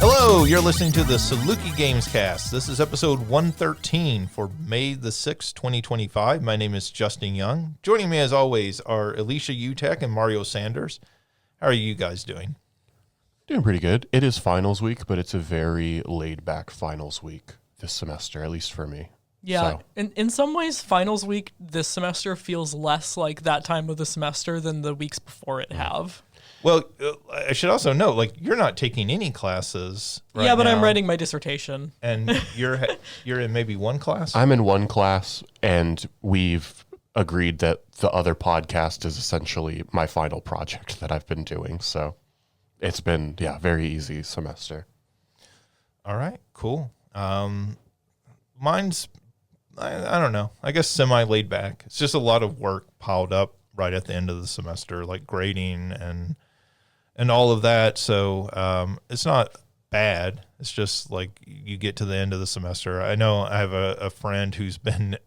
Hello, you're listening to the Saluki Gamescast. This is episode 113 for May the 6th, 2025. My name is Justin Young. Joining me as always are Alicia Utecht and Mario Sanders. How are you guys doing? Doing pretty good. It is finals week, but it's a very laid-back finals week this semester, at least for me. Yeah, in some ways, finals week this semester feels less like that time of the semester than the weeks before it have. Well, I should also note, like, you're not taking any classes right Yeah, but now, I'm writing my dissertation. and you're in maybe one class? I'm in one class, and we've agreed that the other podcast is essentially my final project that I've been doing. So it's been, very easy semester. All right, cool. Mine's, I don't know, I guess semi-laid back. It's just a lot of work piled up right at the end of the semester, like grading and all of that. So it's not bad. It's just like you get to the end of the semester. I know I have a friend who's been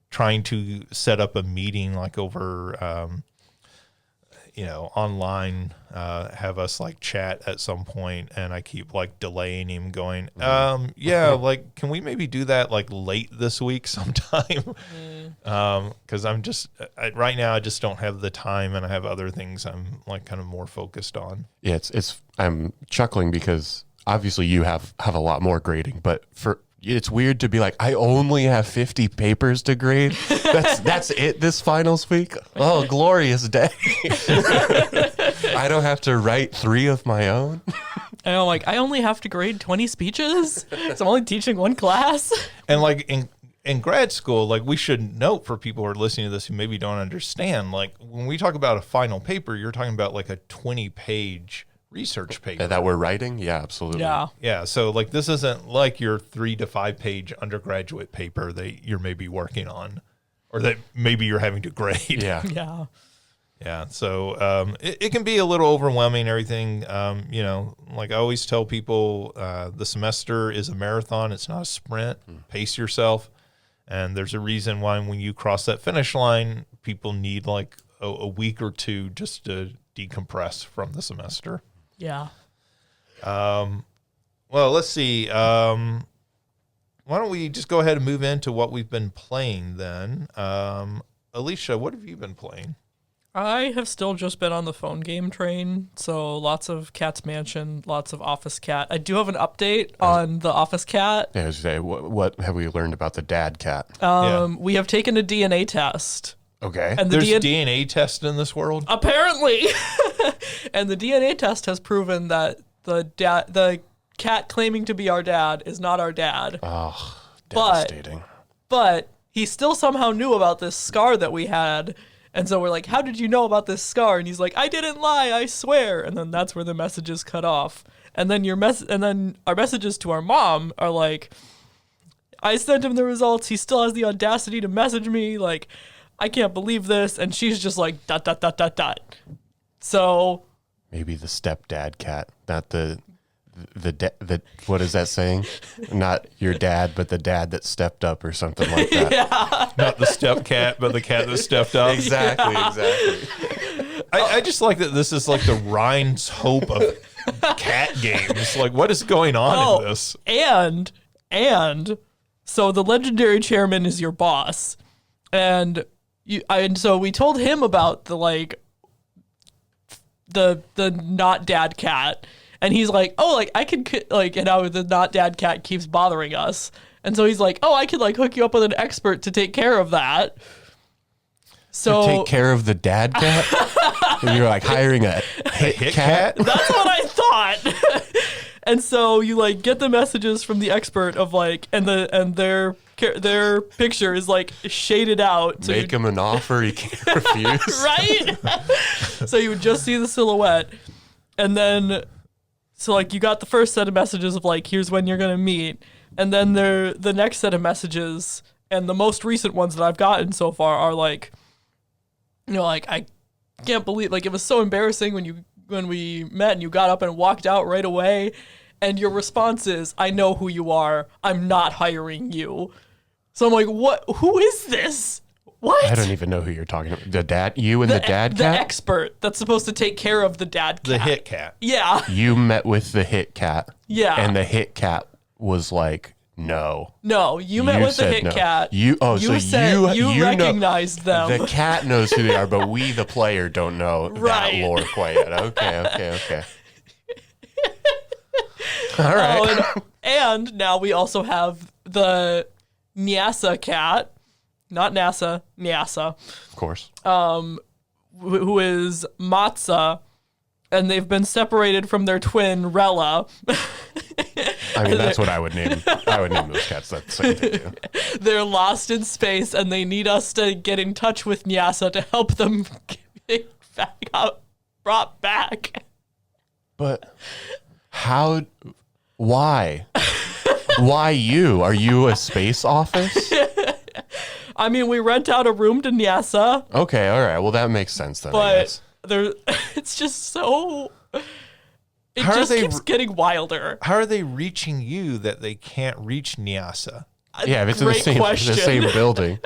trying to set up a meeting like over, online, have us like chat at some point, and I keep like delaying him going, like, can we maybe do that like late this week sometime? Cause I'm just, right now I just don't have the time, and I have other things I'm like kind of more focused on. Yeah, I'm chuckling because obviously you have a lot more grading, but it's weird to be like, I only have 50 papers to grade. That's it this finals week. Oh, glorious day. I don't have to write 3 of my own. And I'm like, I only have to grade 20 speeches, so I'm only teaching one class. And like in grad school, like, we should note for people who are listening to this who maybe don't understand, like, when we talk about a final paper, you're talking about like a 20-page research paper That we're writing? Yeah, absolutely. Yeah. So like, this isn't like your 3 to 5 page undergraduate paper that you're maybe working on, or that maybe you're having to grade. Yeah. Yeah. So it can be a little overwhelming and everything. Like I always tell people, the semester is a marathon. It's not a sprint. Pace yourself. And there's a reason why when you cross that finish line, people need like a week or two just to decompress from the semester. Yeah. Well, let's see. Why don't we just go ahead and move into what we've been playing then? Alicia, what have you been playing? I have still just been on the phone game train, so lots of Cat's Mansion, lots of Office Cat. I do have an update on the Office Cat. Yeah, I was gonna say, what have we learned about the dad cat? We have taken a DNA test. Okay. And There's DNA tests in this world? Apparently. And the DNA test has proven that the cat claiming to be our dad is not our dad. Oh, devastating. But he still somehow knew about this scar that we had. And so we're like, how did you know about this scar? And he's like, I didn't lie, I swear. And then that's where the messages cut off. And then our messages to our mom are like, I sent him the results. He still has the audacity to message me. Like, I can't believe this. And she's just like, ... So Maybe the stepdad cat, not the what is that saying? Not your dad, but the dad that stepped up or something like that. yeah. Not the step cat, but the cat that stepped up. Exactly. I just like that this is like the Rhine's hope of cat games. Like, what is going on in this? And so the legendary chairman is your boss. And so we told him about the not dad cat, and he's like, I could and how the not dad cat keeps bothering us, and so he's like, I could hook you up with an expert to take care of that. So to take care of the dad cat. And you're like hiring a hit cat. That's what I thought. And so you get the messages from the expert of and their picture is shaded out. So make him an offer he can't refuse. Right? So you would just see the silhouette. And then, so you got the first set of messages of here's when you're going to meet. And then the next set of messages, and the most recent ones that I've gotten so far are I can't believe, it was so embarrassing when we met and you got up and walked out right away. And your response is, I know who you are. I'm not hiring you. So I'm like, what? Who is this? What? I don't even know who you're talking about. The dad, you and the dad The cat? expert that's supposed to take care of the dad cat. The hit cat. Yeah. You met with the hit cat. Yeah. And the hit cat was like, no. No, you met with the said hit no. cat. You said you know- recognized them. The cat knows who they are, but we, the player, don't know Right. that lore quite yet. Okay. All right. Oh, and now we also have the Nyasa cat, not NASA, Nyasa, Of course. who is Matza, and they've been separated from their twin Rella. I mean, that's what I would name. I would name those cats that same thing too. They're lost in space, and they need us to get in touch with Nyasa to help them get brought back. But how? Why? Why you? Are you a space office? I mean, we rent out a room to Nyasa, Okay, all right. Well, that makes sense then. I but guess. it's just so. It How are just they keeps getting wilder. How are they reaching you that they can't reach Nyasa? Yeah, if it's in the Great same question. the same building,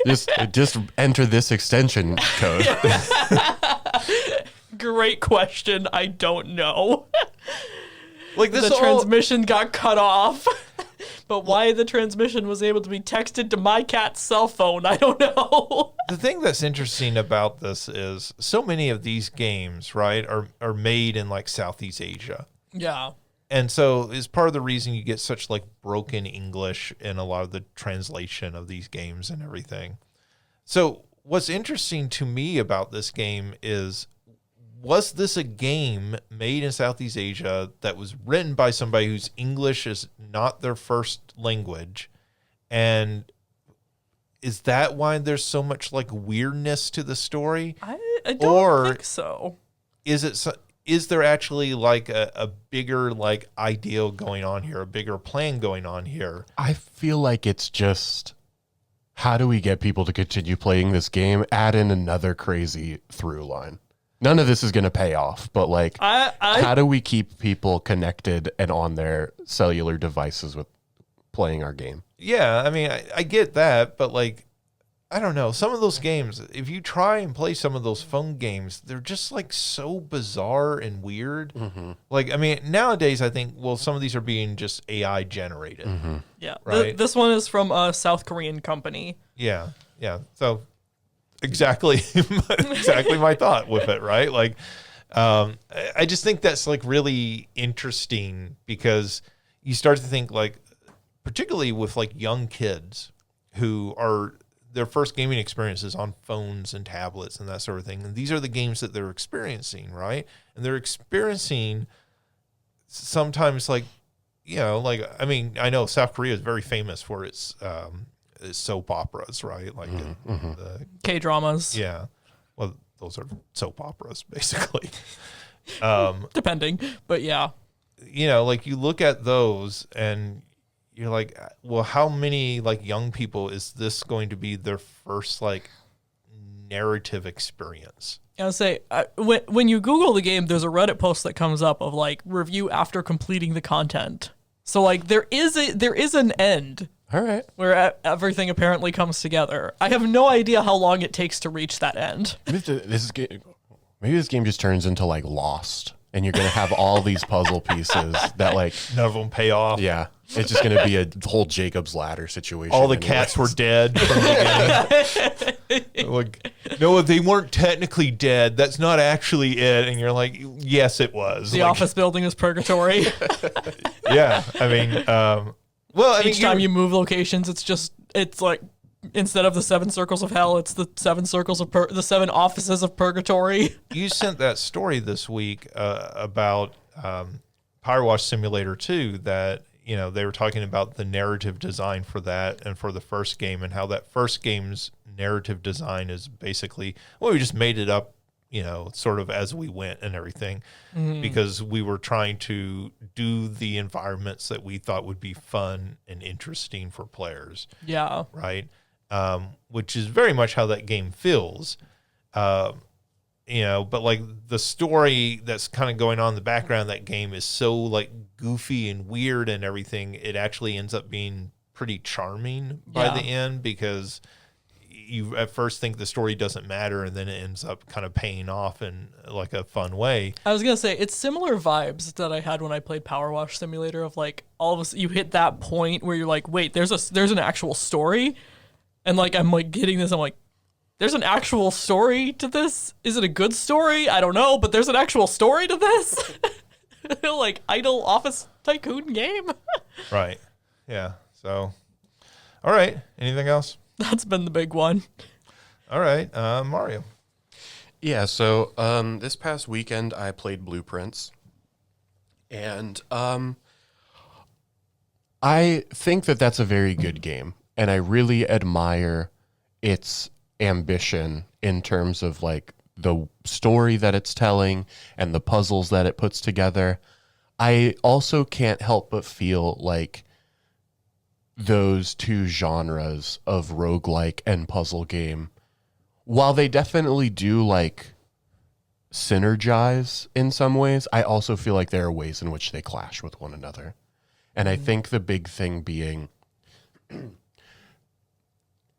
just enter this extension code. Great question. I don't know. Like this The all, transmission got cut off. But why the transmission was able to be texted to my cat's cell phone, I don't know. the thing that's interesting about this is so many of these games, right, are made in like Southeast Asia. Yeah. And so is part of the reason you get such like broken English in a lot of the translation of these games and everything. So what's interesting to me about this game is, was this a game made in Southeast Asia that was written by somebody whose English is not their first language? And is that why there's so much like weirdness to the story? I don't Or- think so. Is there actually like a bigger like ideal going on here, a bigger plan going on here? I feel like it's just, how do we get people to continue playing this game? Add in another crazy through line. None of this is going to pay off, but like, how do we keep people connected and on their cellular devices with playing our game? Yeah, I mean, I get that, but like, I don't know. Some of those games, if you try and play some of those phone games, they're just like so bizarre and weird. Like, I mean, nowadays, I think, well, some of these are being just AI generated. Yeah. Right. This one is from a South Korean company. Yeah. So exactly my thought with it, right? Like, I just think that's like really interesting because you start to think like, particularly with like young kids who are their first gaming experiences on phones and tablets and that sort of thing. And these are the games that they're experiencing, right? And they're experiencing sometimes like, you know, like, I mean, I know South Korea is very famous for its soap operas, right? Like, the K-dramas. yeah. Well, those are soap operas, basically. Depending. But yeah. You know, like you look at those and you're like, well, how many like young people is this going to be their first like narrative experience? I'll say, when you Google the game, there's a Reddit post that comes up of like review after completing the content. So like there is an end. All right. Where everything apparently comes together. I have no idea how long it takes to reach that end. Maybe this game just turns into like Lost, and you're gonna have all these puzzle pieces that like, None of them pay off. yeah, it's just gonna be a whole Jacob's Ladder situation. All the anyways. cats were dead from the beginning. Like, no, they weren't technically dead. That's not actually it. And you're like, yes, it was. The like, office building is purgatory. Yeah. I mean, well, I mean, Each time you move locations, it's like instead of the 7 circles of hell, it's the 7 circles of the 7 offices of purgatory. you sent that story this week about Power Wash Simulator 2 that, you know, they were talking about the narrative design for that and for the first game and how that first game's narrative design is basically, well, we just made it up, you know, sort of as we went and everything because we were trying to do the environments that we thought would be fun and interesting for players. Yeah. Right. Which is very much how that game feels. You know, but like the story that's kind of going on in the background of that game is so like goofy and weird and everything. It actually ends up being pretty charming by the end because, you at first think the story doesn't matter, and then it ends up kind of paying off in like a fun way. I was gonna say it's similar vibes that I had when I played Power Wash Simulator. Of like all of a sudden you hit that point where you're like, wait, there's an actual story, and like I'm like getting this. I'm like, there's an actual story to this. Is it a good story? I don't know, but there's an actual story to this. Like idle office tycoon game. Right. Yeah. So, all right. Anything else? That's been the big one. All right. Mario. Yeah, so this past weekend I played Blueprints, and I think that that's a very good game, and I really admire its ambition in terms of like the story that it's telling and the puzzles that it puts together. I also can't help but feel like those two genres of roguelike and puzzle game, while they definitely do like synergize in some ways, I also feel like there are ways in which they clash with one another. And I think the big thing being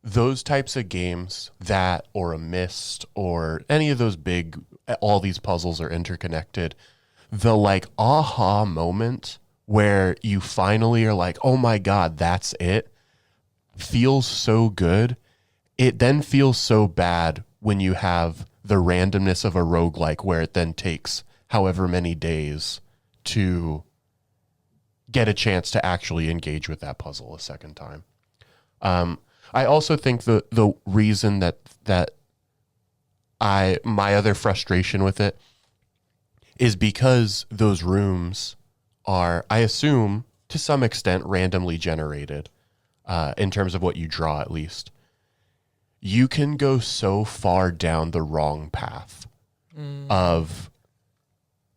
those types of games, that or a Myst or any of those big, all these puzzles are interconnected, the like aha moment where you finally are like, oh my God, that's it, feels so good. It then feels so bad when you have the randomness of a roguelike where it then takes however many days to get a chance to actually engage with that puzzle a second time. I also think the reason that my other frustration with it is because those rooms are, I assume, to some extent randomly generated, in terms of what you draw at least. You can go so far down the wrong path in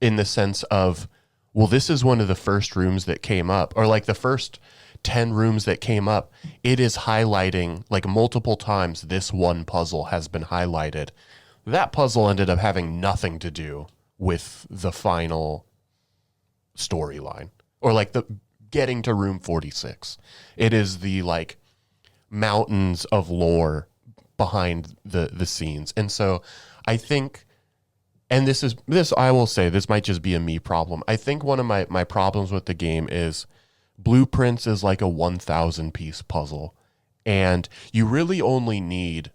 the sense of, well, this is one of the first rooms that came up, or like the first 10 rooms that came up, it is highlighting like multiple times this one puzzle has been highlighted. That puzzle ended up having nothing to do with the final storyline or like the getting to room 46. It is the like mountains of lore behind the scenes. And so I think, and this I will say, this might just be a me problem. I think one of my problems with the game is Blueprints is like a 1,000 piece puzzle, and you really only need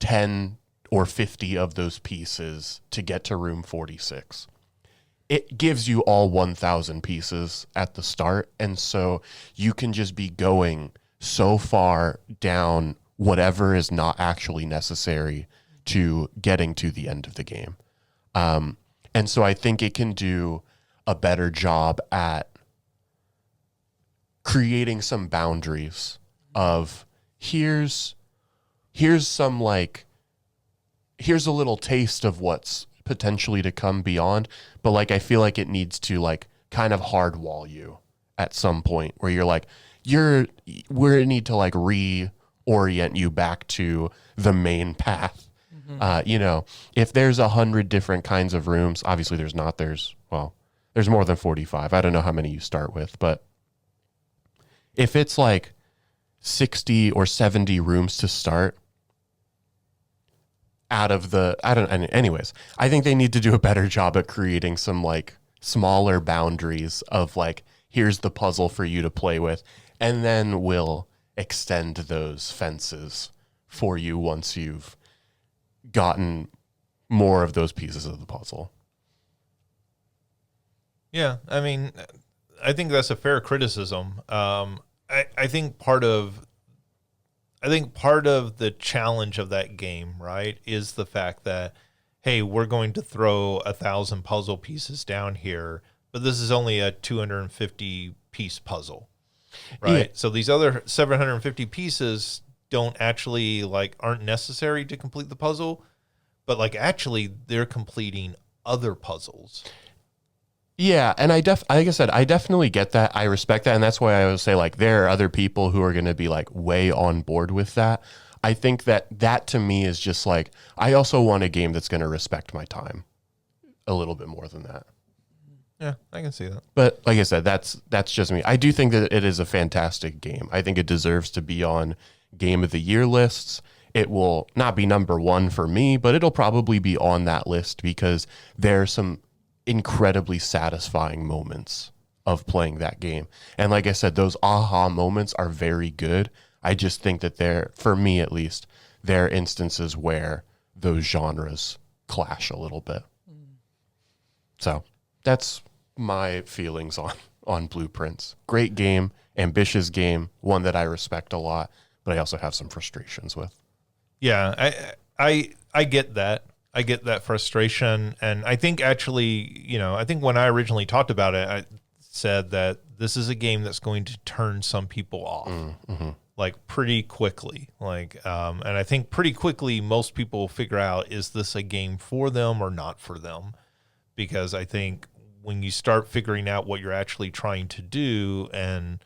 10 or 50 of those pieces to get to room 46. It gives you all 1,000 pieces at the start, and so you can just be going so far down whatever is not actually necessary to getting to the end of the game. And so I think it can do a better job at creating some boundaries of here's some like, here's a little taste of what's potentially to come beyond. But like, I feel like it needs to like kind of hard wall you at some point where you're like, we need to like reorient you back to the main path. If there's 100 different kinds of rooms, obviously there's more than 45. I don't know how many you start with, but if it's like 60 or 70 rooms to start out of anyways, I think they need to do a better job at creating some like smaller boundaries of like, here's the puzzle for you to play with, and then we'll extend those fences for you once you've gotten more of those pieces of the puzzle. Yeah, I mean, I think that's a fair criticism. I think part of the challenge of that game, right, is the fact that, hey, we're going to throw 1,000 puzzle pieces down here, but this is only a 250 piece puzzle, right? Yeah. So these other 750 pieces aren't necessary to complete the puzzle, but like actually they're completing other puzzles. Yeah, and like I said, I definitely get that. I respect that, and that's why I would say like there are other people who are going to be like way on board with that. I think that to me is just like, I also want a game that's going to respect my time a little bit more than that. Yeah, I can see that. But like I said, that's just me. I do think that it is a fantastic game. I think it deserves to be on Game of the Year lists. it will not be number one for me, but it'll probably be on that list because there are some incredibly satisfying moments of playing that game. And like I said, those aha moments are very good. I just think that for me at least, there are instances where those genres clash a little bit. So that's my feelings on Blueprints. Great game, ambitious game, one that I respect a lot, but I also have some frustrations with. Yeah, I get that. I get that frustration. And I think actually, I think when I originally talked about it, I said that this is a game that's going to turn some people off. Mm-hmm. Like pretty quickly, and I think pretty quickly most people will figure out, is this a game for them or not for them? Because I think when you start figuring out what you're actually trying to do and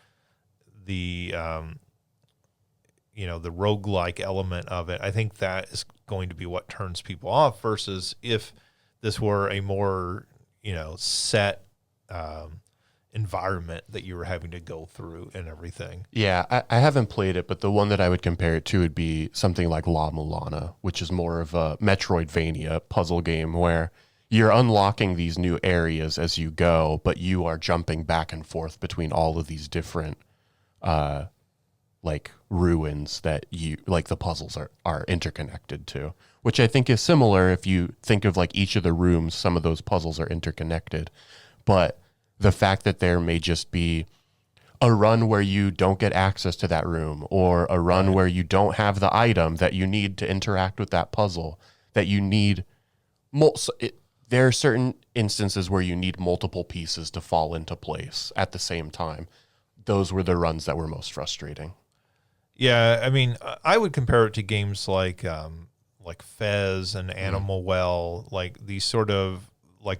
the the roguelike element of it, I think that is going to be what turns people off versus if this were a more set environment that you were having to go through and everything. Yeah, I haven't played it, but the one that I would compare it to would be something like La Mulana, which is more of a Metroidvania puzzle game where you're unlocking these new areas as you go, but you are jumping back and forth between all of these different ruins that the puzzles are interconnected to, which I think is similar. If you think of each of the rooms, some of those puzzles are interconnected, but the fact that there may just be a run where you don't get access to that room or a run where you don't have the item that you need to interact with that puzzle, that you need there are certain instances where you need multiple pieces to fall into place at the same time. Those were the runs that were most frustrating. Yeah, I mean, I would compare it to games like Fez and Animal Well, these sort of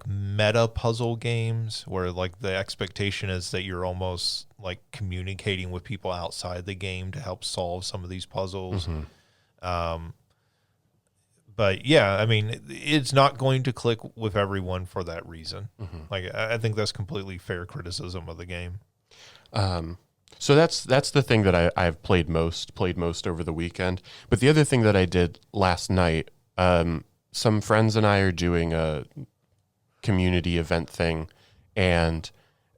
meta puzzle games where the expectation is that you're almost communicating with people outside the game to help solve some of these puzzles. But yeah, I mean, it's not going to click with everyone for that reason. I think that's completely fair criticism of the game. So that's the thing that I've played most over the weekend. But the other thing that I did last night, some friends and I are doing a community event thing, and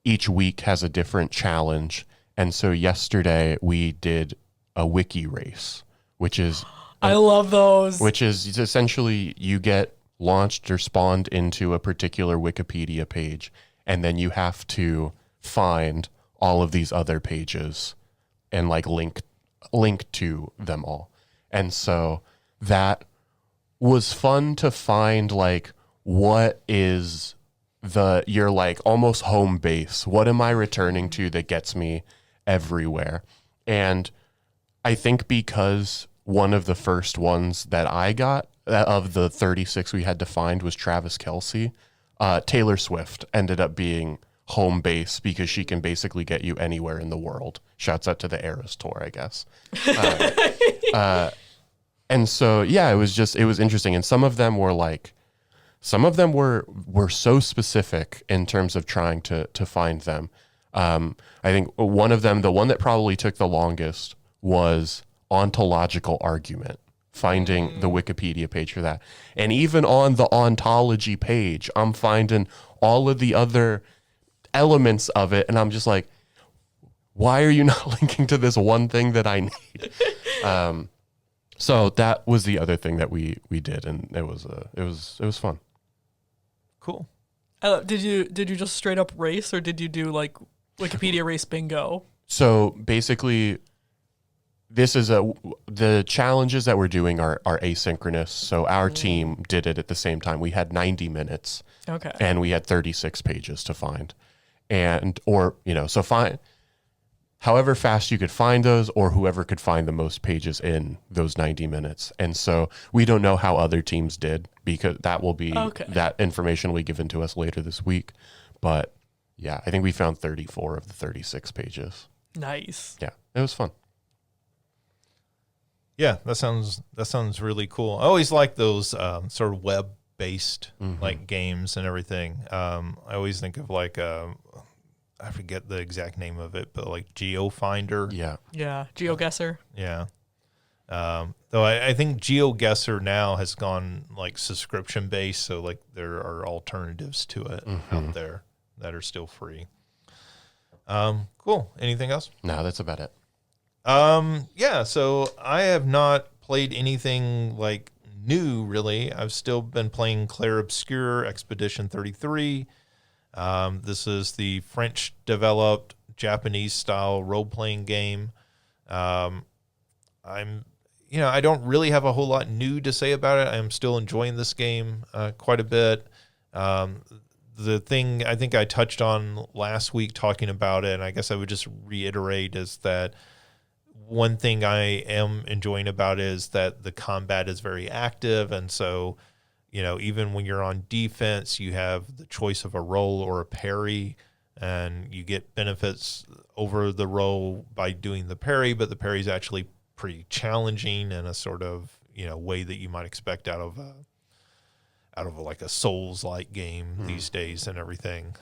each week has a different challenge. And so yesterday we did a wiki race, which is I love those. Which is essentially you get launched or spawned into a particular Wikipedia page, and then you have to find all of these other pages and link to them all. And so that was fun to find what is your almost home base? What am I returning to that gets me everywhere? And I think because one of the first ones that I got of the 36 we had to find was Travis Kelce, Taylor Swift ended up being home base because she can basically get you anywhere in the world. Shouts out to the Eras Tour, I guess. And so, yeah, it was interesting. And some of them were so specific in terms of trying to find them. I think one of them, the one that probably took the longest, was ontological argument, finding the Wikipedia page for that. And even on the ontology page, I'm finding all of the other elements of it. And I'm just like, why are you not linking to this one thing that I need? So that was the other thing that we did. And it was fun. Cool. Did you just straight up race, or did you do Wikipedia race bingo? So basically, this is the challenges that we're doing are asynchronous. So our team did it at the same time. We had 90 minutes. Okay. And we had 36 pages to find. So find however fast you could find those, or whoever could find the most pages in those 90 minutes. And so we don't know how other teams did, because that will be that information will be given to us later this week. But yeah, I think we found 34 of the 36 pages. Nice. Yeah, it was fun. Yeah, that sounds really cool. I always like those sort of web-based games and everything. I always think of I forget the exact name of it, but GeoFinder. Yeah. Yeah, GeoGuessr. Yeah. Though I think GeoGuessr now has gone like subscription based, so like there are alternatives to it out there that are still free. Cool. Anything else? No, that's about it. Yeah, so I have not played anything like new really. I've still been playing Clair Obscur Expedition 33. This is the French developed Japanese style role-playing game. I don't really have a whole lot new to say about it. I'm still enjoying this game quite a bit. The thing I think I touched on last week talking about it, and I guess I would just reiterate, is that one thing I am enjoying about it is that the combat is very active. And so, even when you're on defense, you have the choice of a roll or a parry, and you get benefits over the roll by doing the parry, but the parry is actually pretty challenging in a sort of, way that you might expect out of like a Souls-like game these days and everything,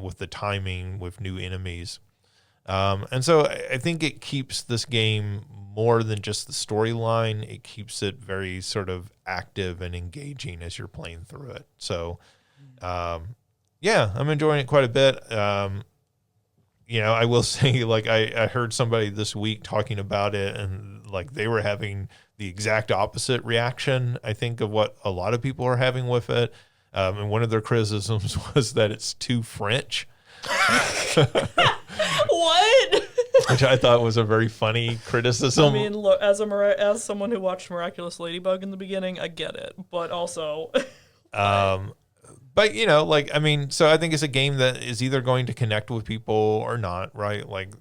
with the timing, with new enemies. And so I think it keeps this game more than just the storyline. It keeps it very sort of active and engaging as you're playing through it. So, I'm enjoying it quite a bit. I will say, like, I heard somebody this week talking about it, and like they were having the exact opposite reaction, I think, of what a lot of people are having with it. And one of their criticisms was that it's too French. What? Which I thought was a very funny criticism. I mean, look, as someone who watched Miraculous Ladybug in the beginning, I get it, but also, so I think it's a game that is either going to connect with people or not, right? Like,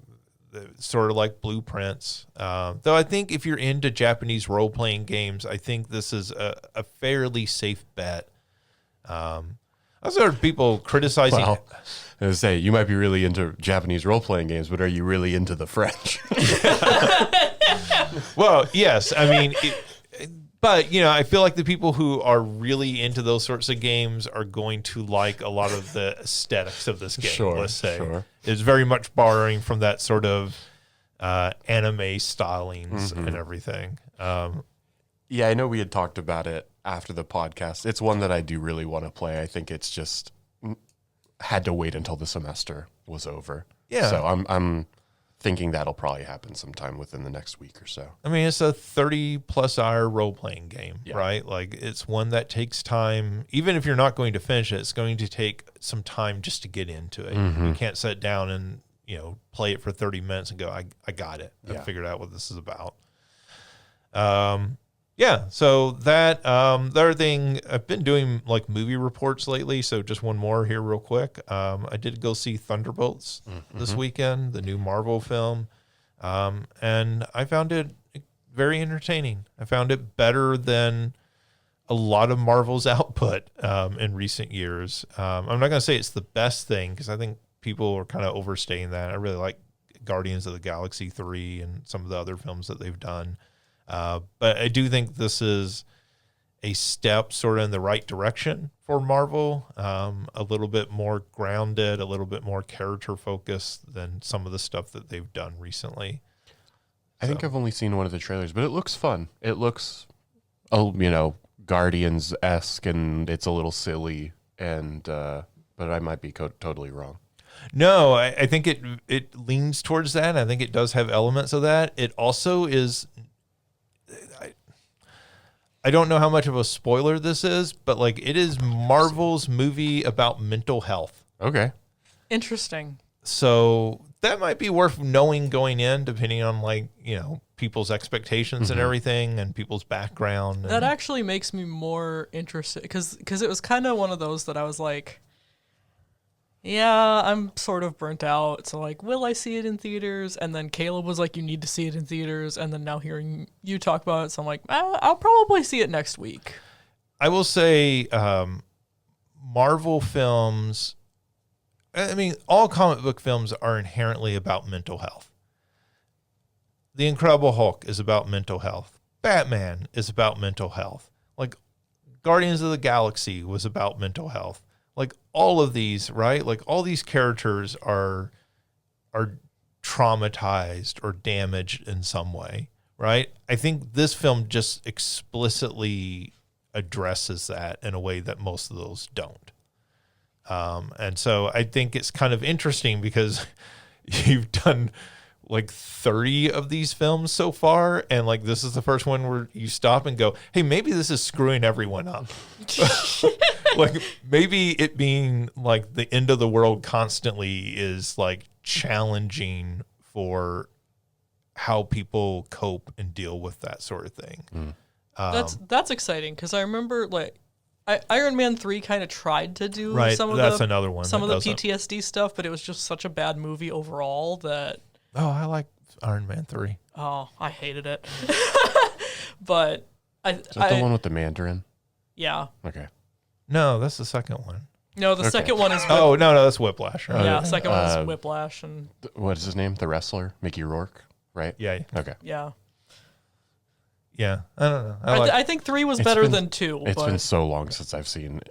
sort of like Blueprints. Though I think if you're into Japanese role-playing games, I think this is a fairly safe bet. I've heard people criticizing. Well, I was say you might be really into Japanese role-playing games, but are you really into the French? Well, yes. I mean, but I feel like the people who are really into those sorts of games are going to like a lot of the aesthetics of this game. Sure, let's say sure. It's very much borrowing from that sort of anime stylings and everything. Yeah, I know we had talked about it after the podcast. It's one that I do really want to play. I think it's just had to wait until the semester was over. Yeah. So I'm thinking that'll probably happen sometime within the next week or so. I mean, it's a 30+ hour role-playing game, Yeah. right? Like, it's one that takes time. Even if you're not going to finish it, it's going to take some time just to get into it. You can't sit down and, play it for 30 minutes and go, I got it. I figured out what this is about. So that, the other thing, I've been doing like movie reports lately. So just one more here real quick. I did go see Thunderbolts this weekend, the new Marvel film. And I found it very entertaining. I found it better than a lot of Marvel's output in recent years. I'm not going to say it's the best thing, because I think people are kind of overstating that. I really like Guardians of the Galaxy 3 and some of the other films that they've done. But I do think this is a step sort of in the right direction for Marvel, a little bit more grounded, a little bit more character focused than some of the stuff that they've done recently. I think I've only seen one of the trailers, but it looks fun. It looks, Guardians-esque, and it's a little silly, and but I might be totally wrong. No, I think it leans towards that. I think it does have elements of that. It also is, I don't know how much of a spoiler this is, but like, it is Marvel's movie about mental health. Okay. interesting. So that might be worth knowing going in, depending on people's expectations and everything, and people's background. That actually makes me more interested, because it was kind of one of those that I was like, yeah, I'm sort of burnt out. So like, will I see it in theaters? And then Caleb was like, you need to see it in theaters. And then now hearing you talk about it, so I'm like, I'll probably see it next week. I will say, Marvel films, I mean, all comic book films are inherently about mental health. The Incredible Hulk is about mental health. Batman is about mental health. Like, Guardians of the Galaxy was about mental health. Like, all of these, right? Like, all these characters are traumatized or damaged in some way, right? I think this film just explicitly addresses that in a way that most of those don't. And so I think it's kind of interesting because you've done like 30 of these films so far, and like this is the first one where you stop and go, hey, maybe this is screwing everyone up. Like maybe it being like the end of the world constantly is like challenging for how people cope and deal with that sort of thing. That's exciting because I remember like Iron Man 3 kind of tried to do some of another one some of the PTSD stuff, but it was just such a bad movie overall that. Oh, I like Iron Man 3. Oh, I hated it. But Is that the one with the Mandarin? Yeah. Okay. No, that's the second one. No, the second one is. Oh no, that's Whiplash. Right? Yeah, second one is Whiplash and. What is his name? The wrestler, Mickey Rourke, right? Yeah. Okay. Yeah. Yeah, I don't know. I think 3 was better than 2. It's been so long since I've seen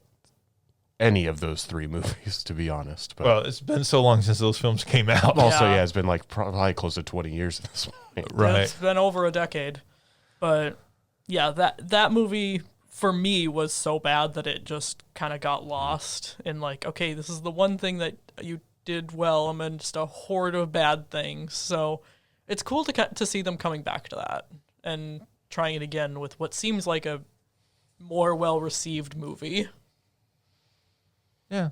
any of those 3 movies, to be honest. But well, it's been so long since those films came out. also, yeah, it's been like probably close to 20 years at this point. Right. It's been over a decade. But yeah, that movie for me was so bad that it just kind of got lost in like, okay, this is the one thing that you did well, and then just a horde of bad things. So it's cool to see them coming back to that and trying it again with what seems like a more well-received movie. Yeah.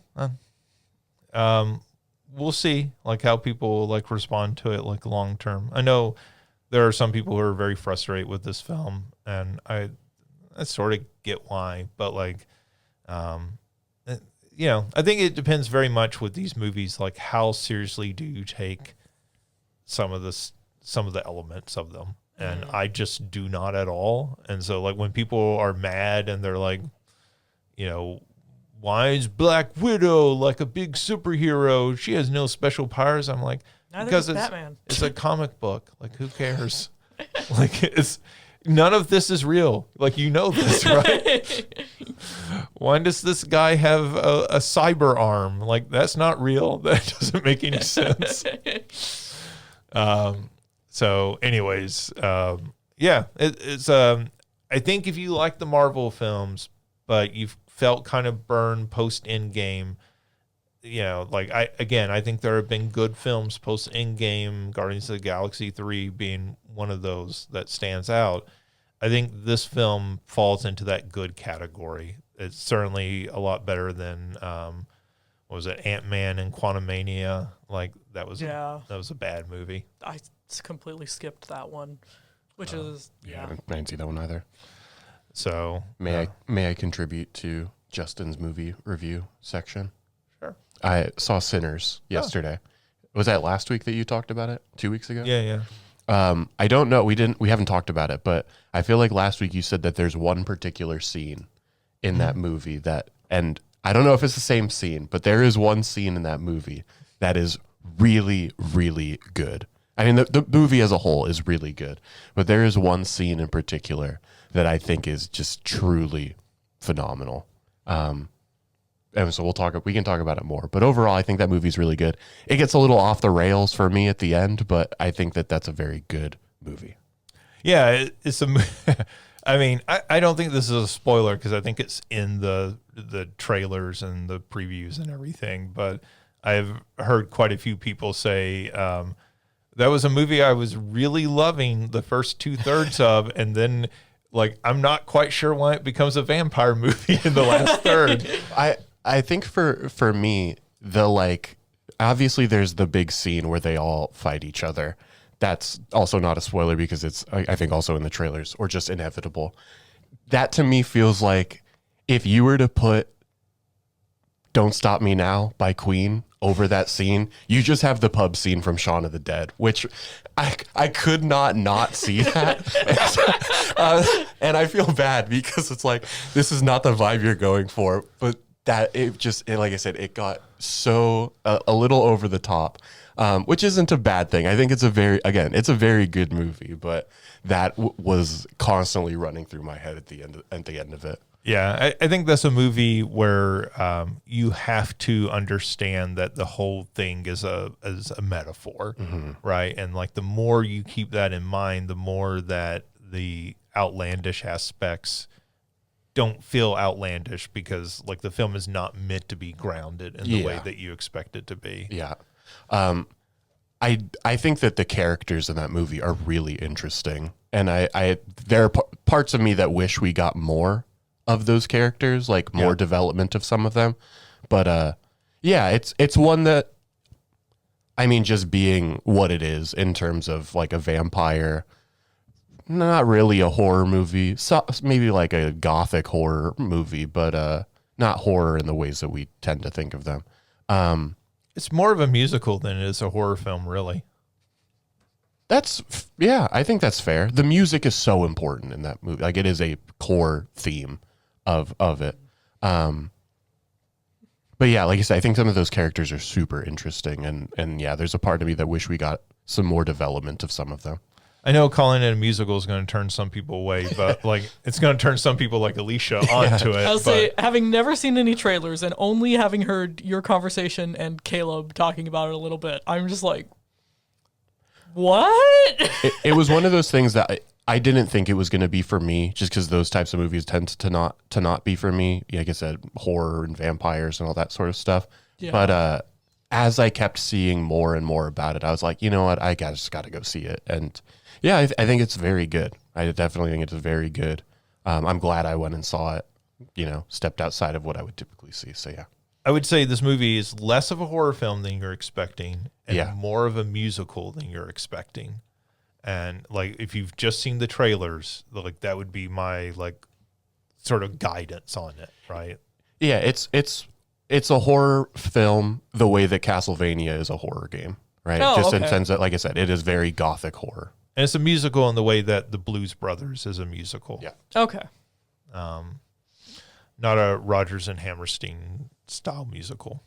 We'll see like how people like respond to it like long term. I know there are some people who are very frustrated with this film, and I sort of get why, but like you know, I think it depends very much with these movies, like how seriously do you take some of the elements of them. And I just do not at all. And so like when people are mad and they're like, you know, why is Black Widow like a big superhero? She has no special powers. I'm like, Neither because does Batman. It's a comic book. Like who cares? Like it's none of this is real. Like you know this, right? Why does this guy have a cyber arm? Like that's not real. That doesn't make any sense. So anyways, yeah, it's, I think if you like the Marvel films, but you've felt kind of burned post Endgame, you know, like I think there have been good films post Endgame, Guardians of the Galaxy 3 being one of those that stands out. I think this film falls into that good category. It's certainly a lot better than, what was it, Ant-Man and Quantumania? Like that was a bad movie. I completely skipped that one, which is I didn't see that one either. So may I contribute to Justin's movie review section? Sure. I saw Sinners yesterday. Was that last week that you talked about it? 2 weeks ago? Yeah. I don't know. We haven't talked about it, but I feel like last week you said that there's one particular scene in that movie and I don't know if it's the same scene, but there is one scene in that movie that is really, really good. I mean, the movie as a whole is really good, but there is one scene in particular that I think is just truly phenomenal. And so we can talk about it more, but overall, I think that movie's really good. It gets a little off the rails for me at the end, but I think that that's a very good movie. Yeah, it's I mean, I don't think this is a spoiler because I think it's in the trailers and the previews and everything, but I've heard quite a few people say, that was a movie I was really loving the first 2/3 of, and then like I'm not quite sure why it becomes a vampire movie in the last third. I think for me, obviously there's the big scene where they all fight each other. That's also not a spoiler because it's I think also in the trailers or just inevitable. That to me feels like if you were to put Don't Stop Me Now by Queen over that scene, you just have the pub scene from Shaun of the Dead, which I could not see that. And I feel bad because it's like, this is not the vibe you're going for, but that like I said, it got so a little over the top, which isn't a bad thing. I think it's a very good movie, but that was constantly running through my head at the end of it. Yeah, I think that's a movie where you have to understand that the whole thing is a metaphor, right? And like the more you keep that in mind, the more that the outlandish aspects don't feel outlandish because like the film is not meant to be grounded in the way that you expect it to be. Yeah. I think that the characters in that movie are really interesting. And there are parts of me that wish we got more of those characters, like more development of some of them. But yeah, it's one that, I mean, just being what it is in terms of like a vampire, not really a horror movie, so maybe like a gothic horror movie, but not horror in the ways that we tend to think of them. It's more of a musical than it is a horror film, really. I think that's fair. The music is so important in that movie. Like it is a core theme of it. But yeah, like I said, I think some of those characters are super interesting, and yeah, there's a part of me that wish we got some more development of some of them. I know calling it a musical is going to turn some people away, but like it's going to turn some people like Alicia onto it. I'll say, having never seen any trailers and only having heard your conversation and Caleb talking about it a little bit, I'm just like, what? It was one of those things that I didn't think it was going to be for me, just because those types of movies tend to not be for me. Like I said, horror and vampires and all that sort of stuff. Yeah. But as I kept seeing more and more about it, I was like, you know what, I just got to go see it. And yeah, I think it's very good. I definitely think it's very good. I'm glad I went and saw it, stepped outside of what I would typically see. So yeah. I would say this movie is less of a horror film than you're expecting and more of a musical than you're expecting. And like, if you've just seen the trailers, like that would be my like sort of guidance on it. Right. Yeah. It's a horror film the way that Castlevania is a horror game. Right. In the sense that, like I said, it is very gothic horror. And it's a musical in the way that the Blues Brothers is a musical. Yeah. Okay. Not a Rodgers and Hammerstein style musical.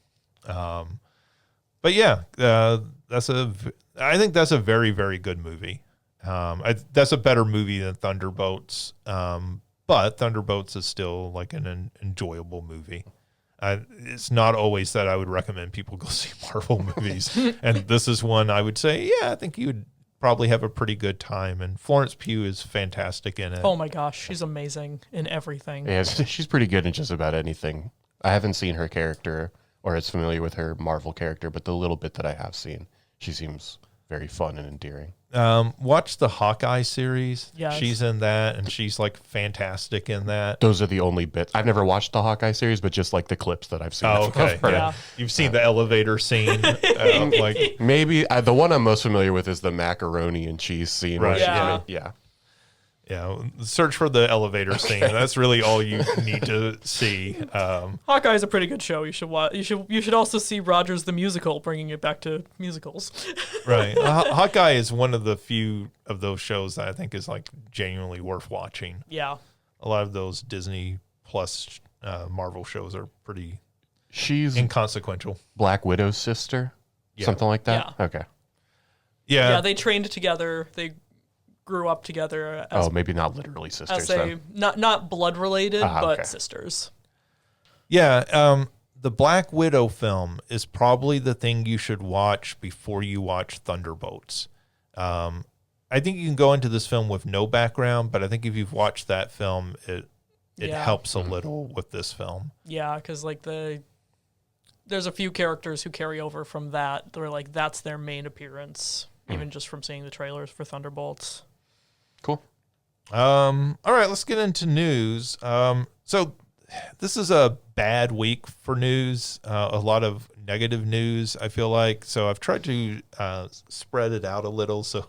But yeah, I think that's a very, very good movie. That's a better movie than Thunderbolts. But Thunderbolts is still like an enjoyable movie. It's not always that I would recommend people go see Marvel movies. And this is one I would say, yeah, I think you would probably have a pretty good time. And Florence Pugh is fantastic in it. Oh my gosh, she's amazing in everything. Yeah, she's pretty good in just about anything. I haven't seen her character or as familiar with her Marvel character, but the little bit that I have seen, she seems very fun and endearing. Watch the Hawkeye series. Yes. She's in that, and she's like fantastic in that. Those are the only bits. I've never watched the Hawkeye series, but just like the clips that I've seen. Oh, okay. Yeah. You've seen the elevator scene. Like maybe the one I'm most familiar with is the macaroni and cheese scene. Right. Yeah. Search for the elevator scene. That's really all you need to see. Hawkeye is a pretty good show. You should watch. You should also see Rogers the Musical, bringing it back to musicals. Right. Hawkeye is one of the few of those shows that I think is like genuinely worth watching. Yeah. A lot of those Disney Plus Marvel shows are pretty She's inconsequential. Black Widow's sister? Yeah. Something like that? Yeah. Okay. Yeah. Yeah, they trained together. They grew up together. As, maybe not literally sisters. Not blood related, but okay. Sisters. Yeah. The Black Widow film is probably the thing you should watch before you watch Thunderbolts. I think you can go into this film with no background, but I think if you've watched that film, it helps a little with this film. Yeah, because like there's a few characters who carry over from that. They're like that's their main appearance, even just from seeing the trailers for Thunderbolts. Cool. All right, let's get into news. So this is a bad week for news. A lot of negative news, I feel like. So I've tried to spread it out a little so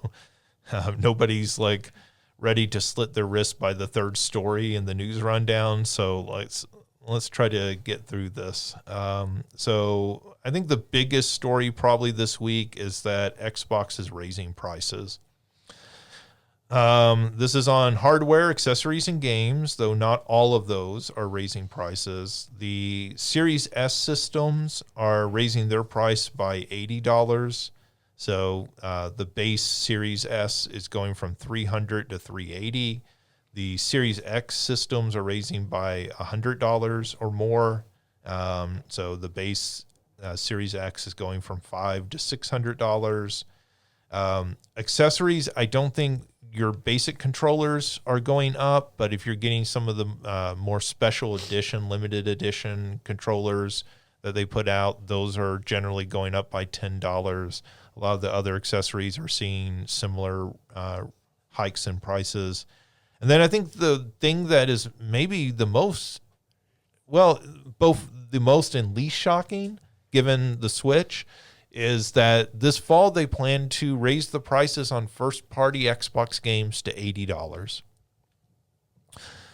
nobody's like ready to slit their wrist by the third story in the news rundown. So let's try to get through this. So I think the biggest story probably this week is that Xbox is raising prices. This is on hardware, accessories, and games, though not all of those are raising prices. The Series S systems are raising their price by $80. So the base Series S is going from $300 to $380. The Series X systems are raising by $100 or more. So the base Series X is going from $500 to $600. Accessories, I don't think your basic controllers are going up, but if you're getting some of the more special edition, limited edition controllers that they put out, those are generally going up by $10. A lot of the other accessories are seeing similar hikes in prices. And then I think the thing that is maybe the most, well, both the most and least shocking, given the Switch, is that this fall they plan to raise the prices on first-party Xbox games to $80.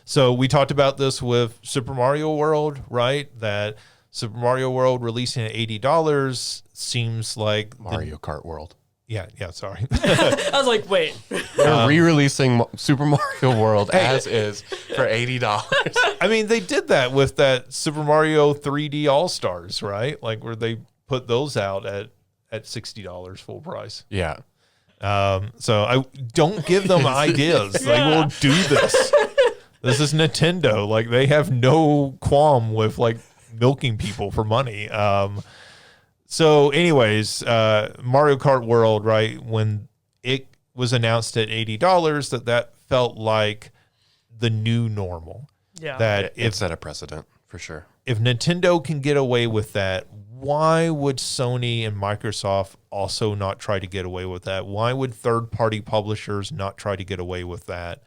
So we talked about this with Super Mario World, right? That Super Mario World releasing at $80 seems like Mario Kart World. Yeah, sorry. I was like, wait. They're re-releasing Super Mario World as is for $80. I mean, they did that with that Super Mario 3D All-Stars, right? Like where they put those out at $60 full price. Yeah. So I don't give them ideas. They will do this. This is Nintendo. Like they have no qualm with like milking people for money. So anyways, Mario Kart World, right, when it was announced at $80, that felt like the new normal. Yeah. That It set a precedent for sure. if Nintendo can get away with that, why would Sony and Microsoft also not try to get away with that? Why would third-party publishers not try to get away with that?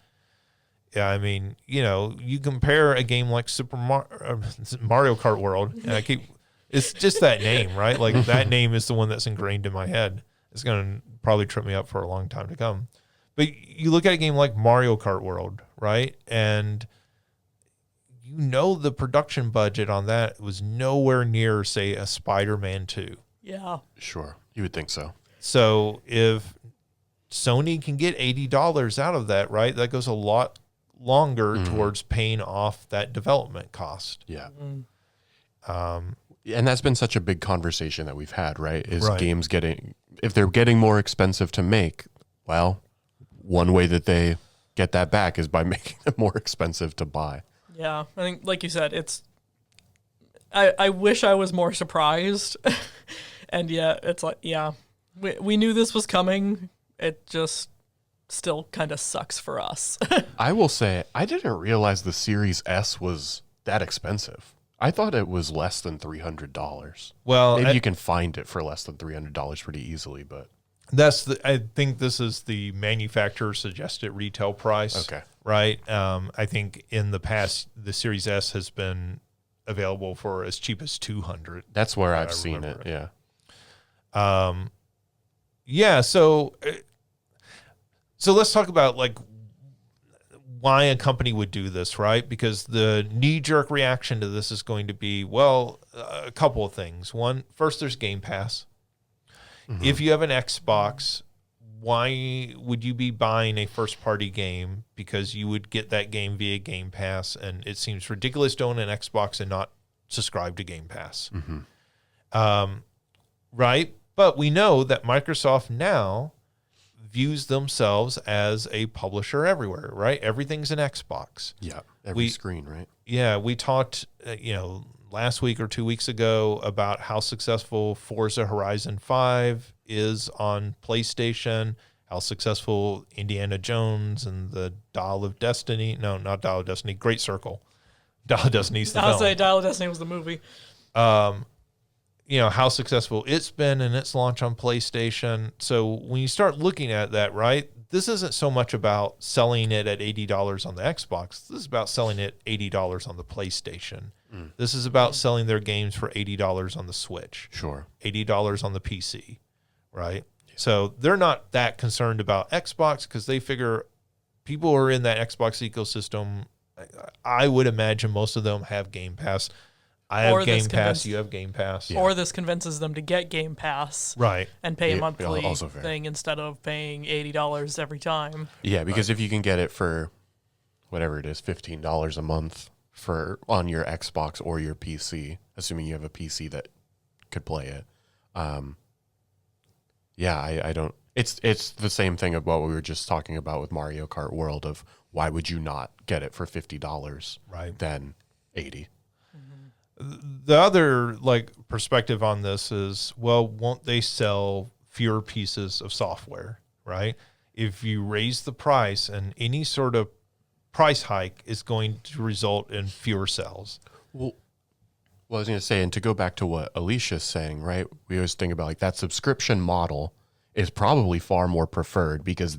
Yeah, I mean, you compare a game like Mario Kart World, and it's just that name, right? Like that name is the one that's ingrained in my head. It's going to probably trip me up for a long time to come. But you look at a game like Mario Kart World, right? And the production budget on that was nowhere near, say, a Spider-Man 2. Yeah. Sure. You would think so. So if Sony can get $80 out of that, right, that goes a lot longer towards paying off that development cost. Yeah. And that's been such a big conversation that we've had, right? Is Right. games if they're getting more expensive to make, well, one way that they get that back is by making them more expensive to buy. Yeah. I think, like you said, I wish I was more surprised. And yeah, it's like, yeah, we knew this was coming. It just still kind of sucks for us. I will say, I didn't realize the Series S was that expensive. I thought it was less than $300. Well, Maybe you can find it for less than $300 pretty easily, but I think this is the manufacturer suggested retail price. Okay. Right. I think in the past, the Series S has been available for as cheap as $200. that's where I've I seen it. remember Yeah. Yeah. So let's talk about like why a company would do this, right? Because the knee-jerk reaction to this is going to be, well, a couple of things. First, there's Game Pass. Mm-hmm. If you have an Xbox, why would you be buying a first-party game? Because you would get that game via Game Pass, and it seems ridiculous to own an Xbox and not subscribe to Game Pass. Mm-hmm. Right? But we know that Microsoft now views themselves as a publisher everywhere, right? Everything's an Xbox. Yeah. Every screen, right? Yeah, we talked, last week or 2 weeks ago about how successful Forza Horizon 5 is on PlayStation, how successful Indiana Jones and the Dial of Destiny, no, not Dial of Destiny, Great Circle. Dial of Destiny's the I'll film. say Dial of Destiny was the movie. How successful it's been in its launch on PlayStation. So when you start looking at that, right, this isn't so much about selling it at $80 on the Xbox. This is about selling it $80 on the PlayStation. This is about selling their games for $80 on the Switch. Sure. $80 on the PC, right? Yeah. So they're not that concerned about Xbox because they figure people who are in that Xbox ecosystem, I would imagine most of them have Game Pass. I have Game Pass. You have Game Pass. Yeah. Or this convinces them to get Game Pass. Right. And pay a monthly also fair. thing instead of paying $80 every time. Yeah, because if you can get it for whatever it is, $15 a month on your Xbox or your PC, assuming you have a PC that could play it. I don't. It's the same thing of what we were just talking about with Mario Kart World of why would you not get it for $50 Right. than $80? The other like perspective on this is, well, won't they sell fewer pieces of software, right? If you raise the price, and any sort of price hike is going to result in fewer sales. Well, I was going to say, and to go back to what Alicia's saying, right? We always think about like that subscription model is probably far more preferred because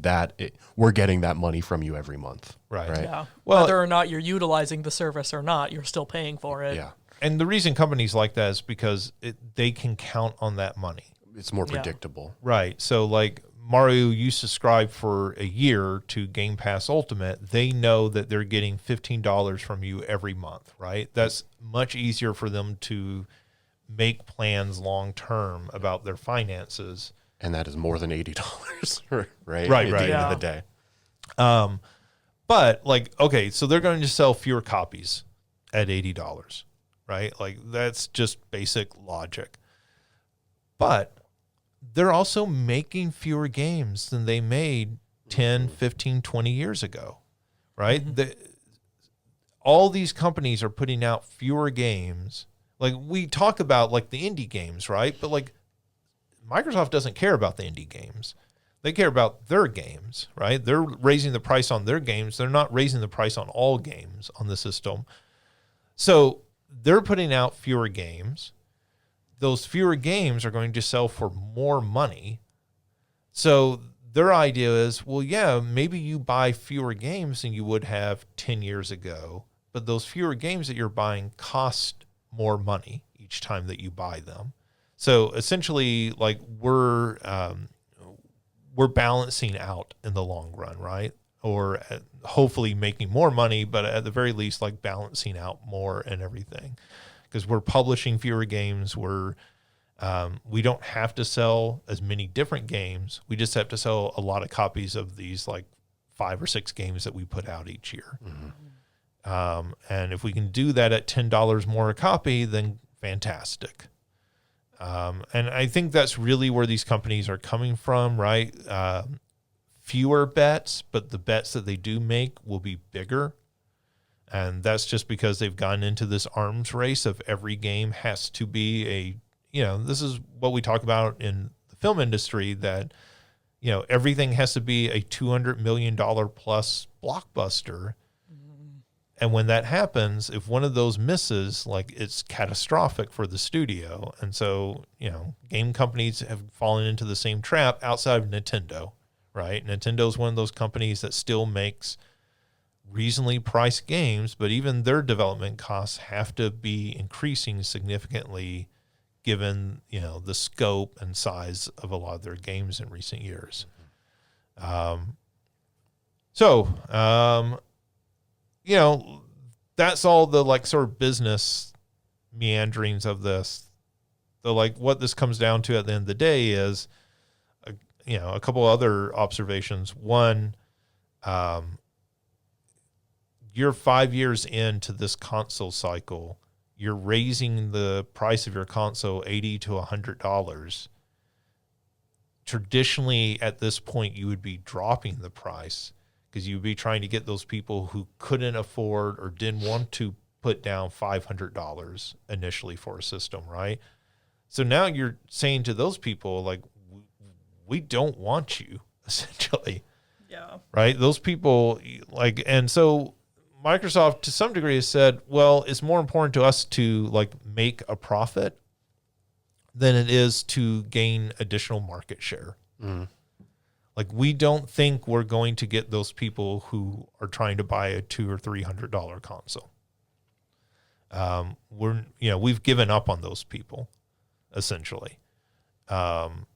we're getting that money from you every month. Right. Yeah. Well, Whether or not you're utilizing the service or not, you're still paying for it. Yeah. And the reason companies like that is because they can count on that money. It's more predictable. Right. So like Mario, you subscribe for a year to Game Pass Ultimate. They know that they're getting $15 from you every month, right? That's much easier for them to make plans long term about their finances. And that is more than $80, right? Right, At right. the end of the day. But like, okay, so they're going to sell fewer copies at $80, right? Like that's just basic logic. But they're also making fewer games than they made 10, 15, 20 years ago, right? All these companies are putting out fewer games. Like we talk about like the indie games, right? But like Microsoft doesn't care about the indie games. They care about their games, right? They're raising the price on their games. They're not raising the price on all games on the system. So they're putting out fewer games. Those fewer games are going to sell for more money. So their idea is, well, yeah, maybe you buy fewer games than you would have 10 years ago, but those fewer games that you're buying cost more money each time that you buy them. So essentially, like we're balancing out in the long run, right? Or hopefully making more money, but at the very least, like balancing out more and everything. Because we're publishing fewer games, we don't have to sell as many different games. We just have to sell a lot of copies of these like 5 or 6 games that we put out each year. Mm-hmm. And if we can do that at $10 more a copy, then fantastic. And I think that's really where these companies are coming from, right? Fewer bets, but the bets that they do make will be bigger. And that's just because they've gotten into this arms race of every game has to be this is what we talk about in the film industry, that, everything has to be a $200 million plus blockbuster. And when that happens, if one of those misses, like it's catastrophic for the studio. And so, game companies have fallen into the same trap outside of Nintendo, right? Nintendo is one of those companies that still makes reasonably priced games, but even their development costs have to be increasing significantly given, the scope and size of a lot of their games in recent years. That's all the like sort of business meanderings of this. What this comes down to at the end of the day is, a couple other observations. One, you're 5 years into this console cycle. You're raising the price of your console $80 to $100. Traditionally, at this point, you would be dropping the price because you would be trying to get those people who couldn't afford or didn't want to put down $500 initially for a system, right? So now you're saying to those people, like, we don't want you, essentially. Yeah. Right? Those people, like, and so Microsoft to some degree has said, well, it's more important to us to like make a profit than it is to gain additional market share. Mm. Like we don't think we're going to get those people who are trying to buy a $200 or $300 console. We've given up on those people, essentially. And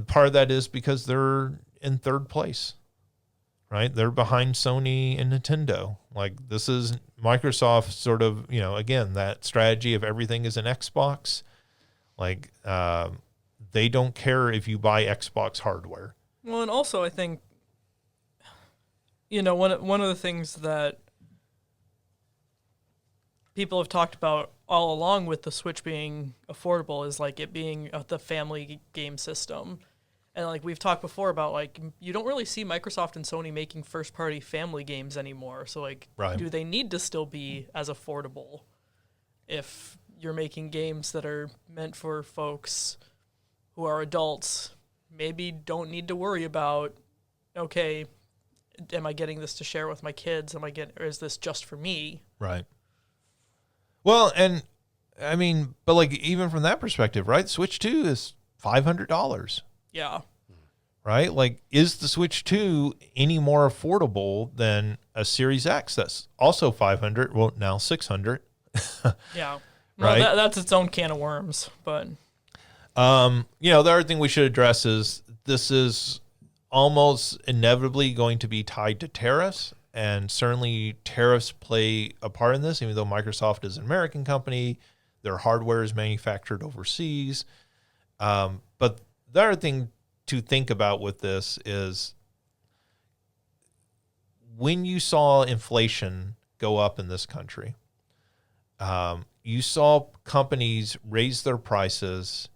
part of that is because they're in third place, right? They're behind Sony and Nintendo. Like this is Microsoft sort of, again, that strategy of everything is an Xbox. Like, they don't care if you buy Xbox hardware. Well, and also I think, one of the things that people have talked about all along with the Switch being affordable is like it being the family game system. And like we've talked before about like you don't really see Microsoft and Sony making first party family games anymore. So like Right. do they need to still be as affordable if you're making games that are meant for folks who are adults, maybe don't need to worry about, okay, am I getting this to share with my kids? Or is this just for me? Right. Well, and I mean, but like even from that perspective, right? Switch 2 is $500. Yeah. Right? Like, is the Switch 2 any more affordable than a Series X that's also 500? Well, now 600. Yeah. Right. Well, that's its own can of worms, but the other thing we should address is this is almost inevitably going to be tied to tariffs, and certainly tariffs play a part in this, even though Microsoft is an American company, their hardware is manufactured overseas. But the other thing to think about with this is when you saw inflation go up in this country, you saw companies raise their prices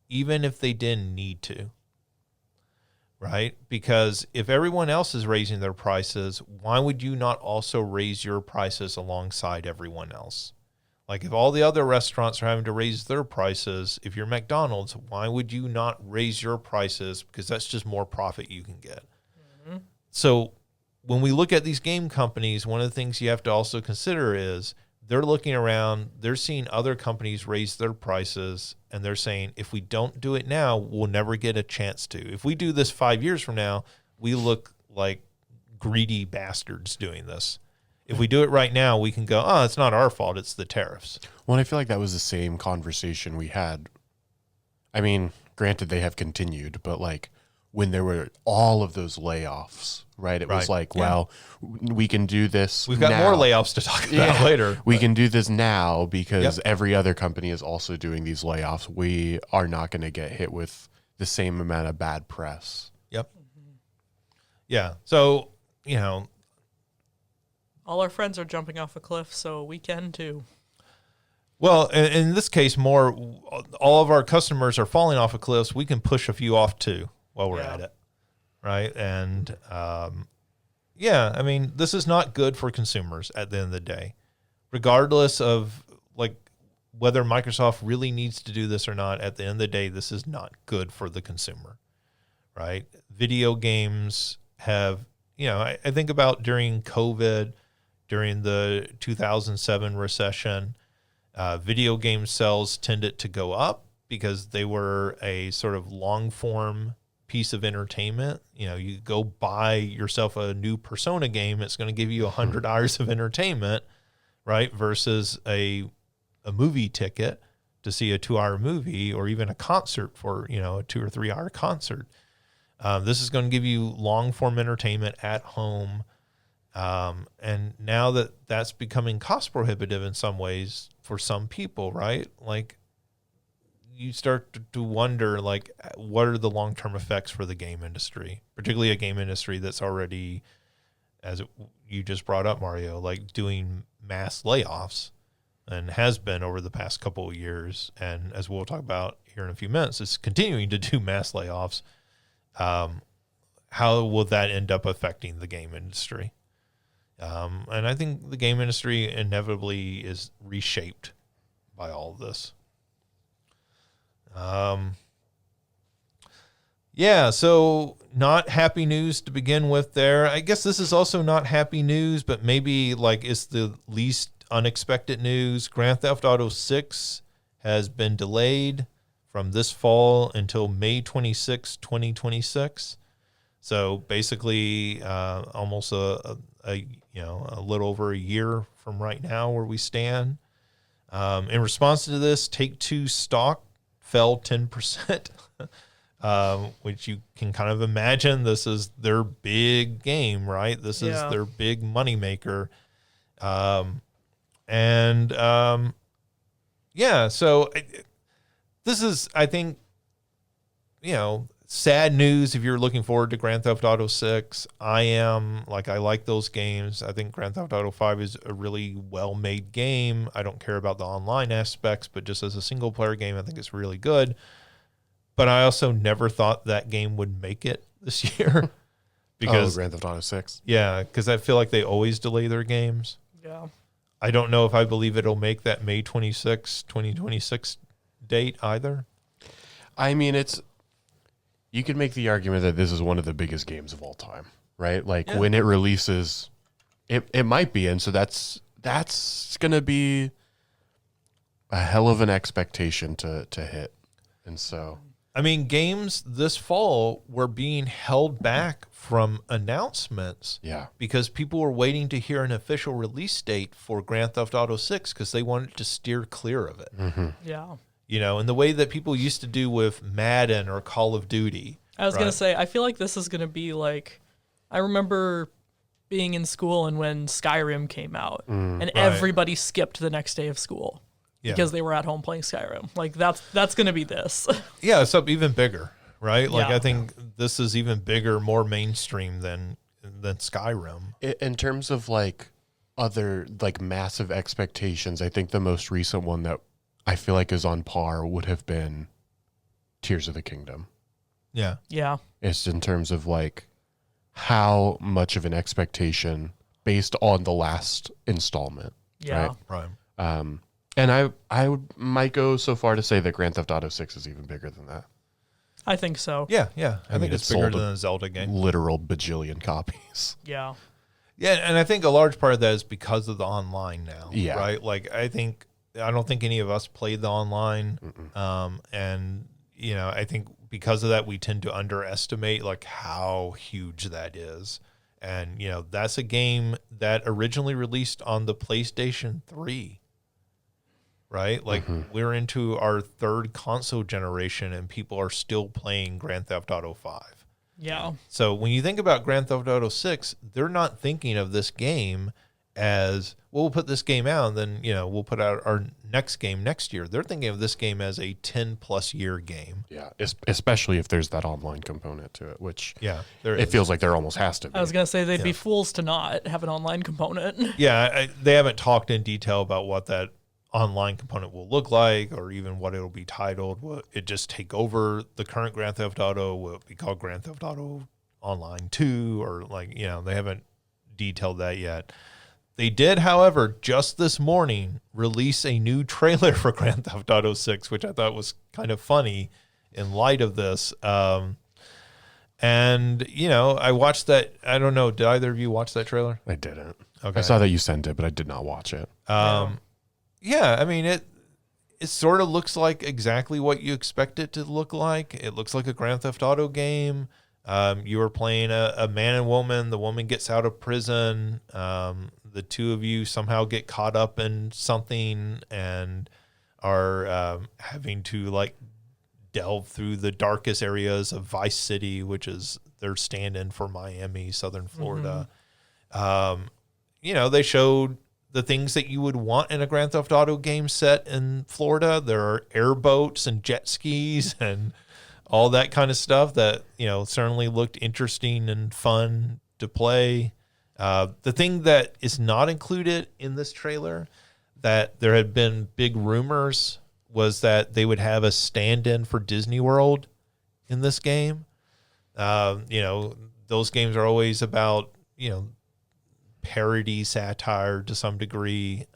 even if they didn't need to, right? Because if everyone else is raising their prices, why would you not also raise your prices alongside everyone else? Like if all the other restaurants are having to raise their prices, if you're McDonald's, why would you not raise your prices? Because that's just more profit you can get. Mm-hmm. So when we look at these game companies, one of the things you have to also consider is they're looking around, they're seeing other companies raise their prices, and they're saying, if we don't do it now, we'll never get a chance to. If we do this 5 years from now, we look like greedy bastards doing this. If we do it right now, we can go, oh, it's not our fault, it's the tariffs. Well, I feel like that was the same conversation we had. I mean, granted, they have continued, but like when there were all of those layoffs, right? It was like, well, we can do this. We've got now. more layoffs to talk about later. We can do this now because every other company is also doing these layoffs. We are not going to get hit with the same amount of bad press. Yep. Yeah. So, all our friends are jumping off a cliff, so we can too. Well, in this case, more all of our customers are falling off of cliffs. We can push a few off too while we're at it, right? And I mean, this is not good for consumers at the end of the day, regardless of like whether Microsoft really needs to do this or not. At the end of the day, this is not good for the consumer, right? Video games have, I think about during COVID, during the 2007 recession. Video game sales tended to go up because they were a sort of long form piece of entertainment. You go buy yourself a new Persona game, it's going to give you 100 hours of entertainment, right? Versus a movie ticket to see a 2-hour movie, or even a concert for, a 2 or 3 hour concert. This is going to give you long form entertainment at home. And now that that's becoming cost prohibitive in some ways for some people, right? Like you start to wonder, like, what are the long-term effects for the game industry, particularly a game industry that's already, you just brought up, Mario, like doing mass layoffs and has been over the past couple of years. And as we'll talk about here in a few minutes, it's continuing to do mass layoffs. How will that end up affecting the game industry? And I think the game industry inevitably is reshaped by all of this. So not happy news to begin with there. I guess this is also not happy news, but maybe like it's the least unexpected news. Grand Theft Auto 6 has been delayed from this fall until May 26, 2026. So basically, almost a little over a year from right now where we stand. In response to this, Take-Two stock fell 10%, which you can kind of imagine. This is their big game, right? This is their big moneymaker. So this is, I think, sad news if you're looking forward to Grand Theft Auto 6. I like those games. I think Grand Theft Auto 5 is a really well-made game. I don't care about the online aspects, but just as a single-player game, I think it's really good. But I also never thought that game would make it this year. Because Grand Theft Auto 6. Yeah, because I feel like they always delay their games. Yeah. I don't know if I believe it'll make that May 26, 2026 date either. I mean, you could make the argument that this is one of the biggest games of all time, right? Like when it releases, it might be. And so that's going to be a hell of an expectation to hit. And so, I mean, games this fall were being held back from announcements because people were waiting to hear an official release date for Grand Theft Auto 6 because they wanted to steer clear of it. Mm-hmm. Yeah. You know, in the way that people used to do with Madden or Call of Duty. I was going to say, I feel like this is going to be like, I remember being in school and when Skyrim came out and everybody skipped the next day of school because they were at home playing Skyrim. Like that's going to be this. Yeah, it's up even bigger, right? Like Yeah. I think this is even bigger, more mainstream than Skyrim. in terms of like other like massive expectations, I think the most recent one that I feel like is on par would have been Tears of the Kingdom. Yeah. Yeah. It's in terms of like how much of an expectation based on the last installment. Yeah. Right? Right. And I might go so far to say that Grand Theft Auto 6 is even bigger than that. I think so. Yeah, yeah. I mean, think it's it's bigger sold than a Zelda game. Literal bajillion copies. Yeah. Yeah, and I think a large part of that is because of the online now. Yeah. Right? Like I don't think any of us played the online. And you know, I think because of that we tend to underestimate like how huge that is. And you know, that's a game that originally released on the PlayStation 3. Right? Like we're into our third console generation and people are still playing Grand Theft Auto 5. Yeah. So when you think about Grand Theft Auto 6, they're not thinking of this game as, well, we'll put this game out and then, you know, we'll put out our next game next year. They're thinking of this game as a 10-plus year game. Yeah, especially if there's that online component to it, which There it is. feels like there almost has to be. I was going to say they'd be fools to not have an online component. Yeah, they haven't talked in detail about what that online component will look like or even what it'll be titled. Will it just take over the current Grand Theft Auto? Will it be called Grand Theft Auto Online 2? Or like, you know, they haven't detailed that yet. They did, however, just this morning release a new trailer for Grand Theft Auto 6, which I thought was kind of funny in light of this. And, you know, I watched that. I don't know. Did either of you watch that trailer? I didn't. Okay. I saw that you sent it, but I did not watch it. Yeah, I mean, it sort of looks like exactly what you expect it to look like. It looks like a Grand Theft Auto game. You are playing a man and woman. The woman gets out of prison. The two of you somehow get caught up in something and are having to like delve through the darkest areas of Vice City, which is their stand-in for Miami, Southern Florida. You know, they showed the things that you would want in a Grand Theft Auto game set in Florida. There are airboats and jet skis and all that kind of stuff that, you know, certainly looked interesting and fun to play. The thing that is not included in this trailer that there had been big rumors was that they would have a stand-in for Disney World in this game. You know, those games are always about, you know, parody satire to some degree.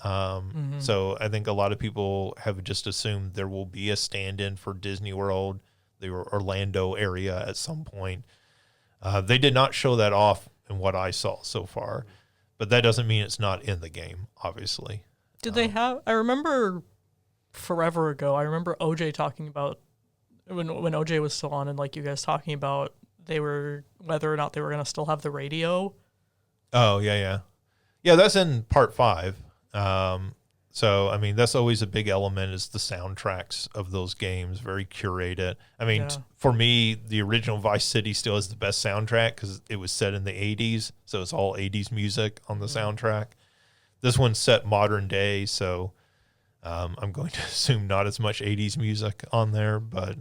So I think a lot of people have just assumed there will be a stand-in for Disney World, the Orlando area at some point. They did not show that off in what I saw so far, but that doesn't mean it's not in the game, obviously. Did they have, I remember forever ago, I remember OJ talking about when OJ was still on and like you guys talking about whether or not they were going to still have the radio. Oh, yeah. Yeah, that's in part 5. So, I mean, that's always a big element is the soundtracks of those games, very curated. I mean, for me, the original Vice City still has the best soundtrack because it was set in the 80s. So it's all 80s music on the soundtrack. This one's set modern day, so I'm going to assume not as much 80s music on there. But,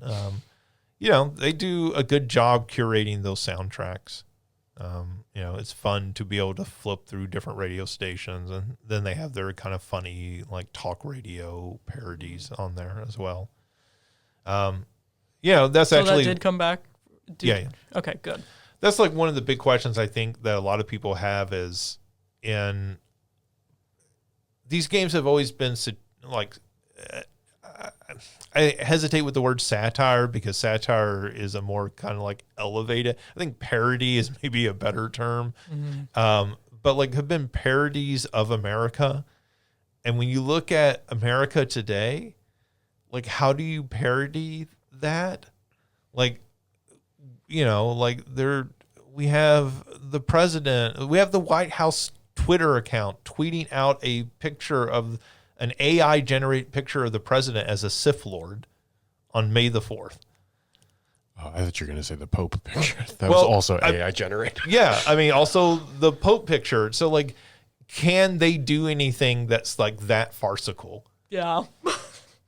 you know, they do a good job curating those soundtracks. You know, it's fun to be able to flip through different radio stations, and then they have their kind of funny like talk radio parodies on there as well. that's So actually that did come back. Yeah. Okay, good. That's like one of the big questions I think that a lot of people have is in these games have always been like I hesitate with the word satire because satire is a more kind of like elevated. I think parody is maybe a better term. But like have been parodies of America. And when you look at America today, like how do you parody that? Like, like we have the president, we have the White House Twitter account tweeting out a picture of an AI generated picture of the president as a Sith Lord on May the 4th. Oh, I thought you were going to say the Pope picture. That was also AI generated. Yeah. I mean, also the Pope picture. So like, can they do anything that's like that farcical? Yeah.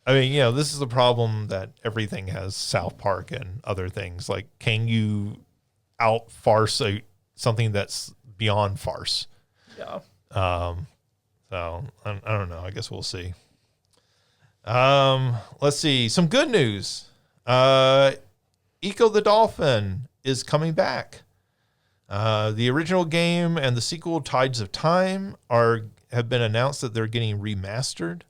I mean, this is the problem that everything has, South Park and other things. Like, can you out farce something that's beyond farce? Yeah. So I don't know. I guess we'll see. Let's see. Some good news. Ecco the Dolphin is coming back. The original game and the sequel, Tides of Time, have been announced that they're getting remastered,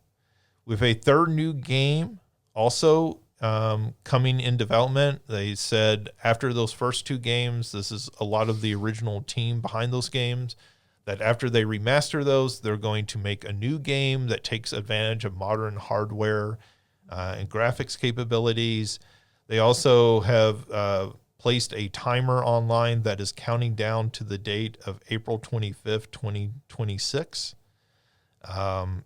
with a third new game also coming in development. They said after those first two games, this is a lot of the original team behind those games, that after they remaster those, they're going to make a new game that takes advantage of modern hardware and graphics capabilities. They also have placed a timer online that is counting down to the date of April 25th, 2026.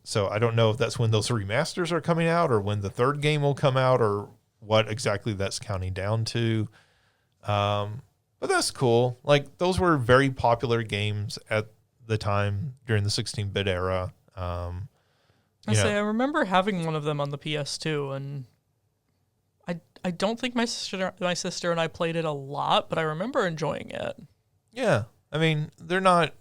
So I don't know if that's when those remasters are coming out or when the third game will come out or what exactly that's counting down to. But that's cool. Like those were very popular games at the time during the 16-bit era. I remember having one of them on the PS2, and I don't think my sister and I played it a lot, but I remember enjoying it. Yeah, I mean they're not.